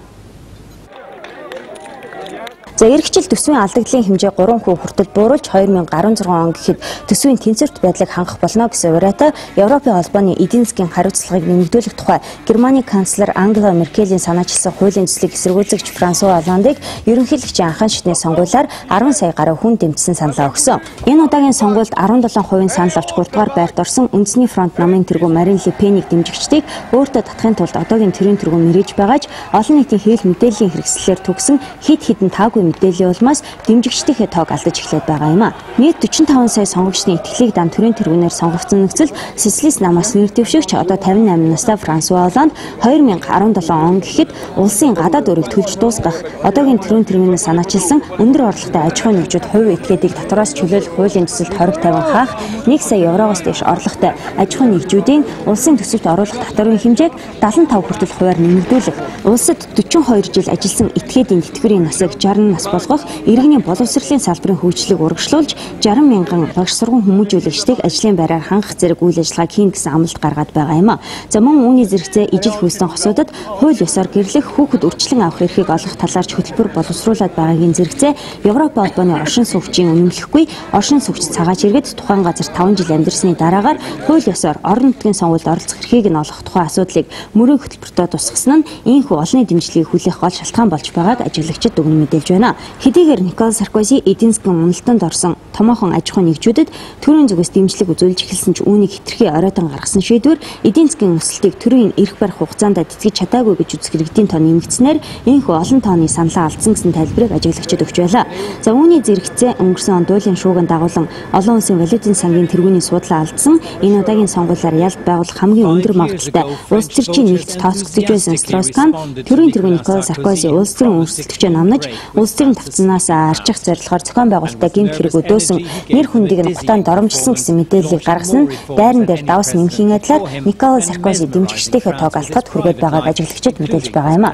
За эргэжил төсвийн алдагдлын хэмжээ 3% хүртэл бууруулж 2016 он гэхэд төсвийн тэнцвэрт байдлыг хангах болно гэсэн ураатай Европын холбооны эдийн засгийн хариуцлагыг нэмэгдүүлэх тухай Германы канцлер Ангела Меркелийн санаачилсан хуулийн төслийг эсэргүүцэгч Франсуа Олландыг ерөнхийлөгчийн анхаан шатны сонгуулиар 10 сая гаруй хүн дэмжсэн саналаа өгсөн. Энэ удаагийн сонгуульд 17% санал авч 3 дугаар байрт орсон Үндэсний фронт намын тэргүүн Марин Ле Пенийг дэмжигчдийг өөртөө татахын тулд одоогийн төрийн тэргүүн мэрэж байгааж олон нийтийн хэвлэл мэдээллийн хэрэгслэлээр төгсөн хэд хэдэн таагүй мэдээллийн улмаас дэмжигчдийнхээ тоог алдаж эхлээд байгаа юм а. Нийт 45 сая сонгогчдын итгэлийг дан төрийн тэргүүнээр сонгогдсон нөхцөл социалист намаас нэр дэвшигч одоо 58 настай Франсуа Олланд 2017 он гэхэд улсын гадаад өрийг төлж дуусгах одоогийн төрийн тэргүүнээс санаачилсан өндөр орлоготой аж ахуйн нэгжүүд хувь этгээдийг татвараас чөлөөлөх хуулийн төсөлд хориг тавин хаах 1 сая евроос дээш орлоготой аж ахуйн нэгжүүдийн улсын төсөвт оруулах татварын хэмжээг 75 хүртэл хувиар нэмэгдүүлэх, улсад 42 жил ажилласан этгээдийн тэтгэврийн насыг 60 нас болгох, иргэний боловсролын салбарын хөгжлийг урагшлуулж 60 мянган багш сургууль хүмүүжүүлэгчдийг ажлын байраар хангах зэрэг үйл ажиллагааг хийн гэсэн амлалт гаргаад байгаа юм а. За мөн үүний зэрэгцээ ижил хүйстэн хосуудад хууль ёсоор гэрлэх хүүхэд үрчлэн авах эрхийг олгох талаарч хөтөлбөр боловсруулад байгаагийн зэрэгцээ Европын холбооны оршин суугчийн үнэмлэхгүй оршин суугч цагаач иргэд тухайн газар 5 жил амьдарсны дараагаар хууль ёсоор орон нутгийн сонгуульд оролцох эрхийг нь олгох тухай асуудлыг мөрийн хөтөлбөртөө тусгасан нь ийхүү олонний дэмжлэгийг хүлээх гол шалтгаан болж байгааг ажиглагчид дүгнэн мэдээлж байна. Хэдийгээр Никола Саркози эдийн засгийн уналтанд орсон томоохон аж ахуйн нэгжүүдэд төрийн зүгээс дэмжлэг үзүүлж эхэлсэн ч үүнийг хэтэрхий оройтон гаргасан шийдвэр эдийн засгийн өсөлтийг төрийн эрх барих хугацаанд тэтгэж чадаагүй гэж үзэх иргэдийн тоо нэмэгдснээр ийхүү олон тооны саналаа алдсан гэсэн тайлбарыг ажиглагчид өгч байлаа. За үүний зэрэгцээ өнгөрсөн он дуулын шууган дагуулan олон улсын валютын сангийн тэргүүний суудлаа алдсан энэ удаагийн сонгуулиар ялд байгуулах хамгийн өндөр магадaltaй улс төрчийн нэгт тооцогдож байсан Строс-Кан төрийн тэргүүн Никола Саркози улс төрийн өрсөлдөгчөө намнаж улс төрийн тавцнаас арчих зорилгоор зохион байгуулалттай гэмт хэрэг өдөөсөн нэр хүндийг нь гутаанд доромжилсан гэсэн мэдээллийг гаргасан нь дайран дээр давс нэмхийн адилаар Никола Саркози дэмжигчдийнхээ тоог алдахад хүргээд байгааг ажиглагчид мэдээлж байгаа юм а.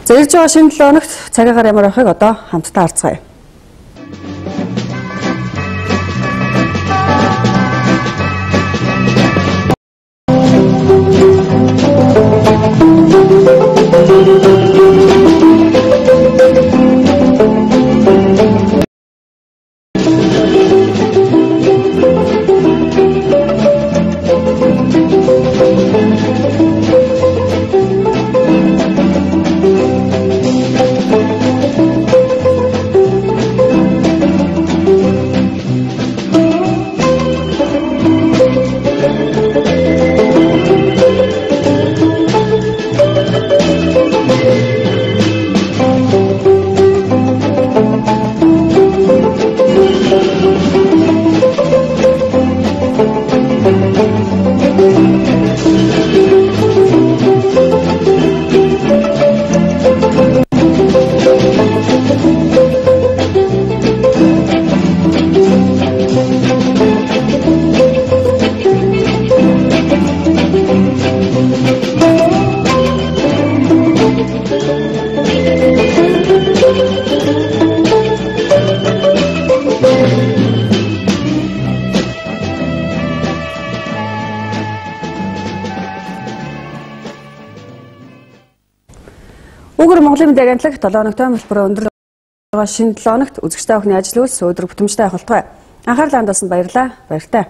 За ирж байгаа шинэ 7 хоногт цагаагаар ямар байхыг одоо хамтдаа харцгаая. Угар Монголын мэдээ агентлаг 7 хоногтой хэлбэрээр өндөрлөг байгаа шинэ 7 хоногт үзэгчтэй охины ажил үйлс өдөр бүтэмжтэй авах болтугай. Анхаарлаа хандуулсанд баярлалаа. Баяртай.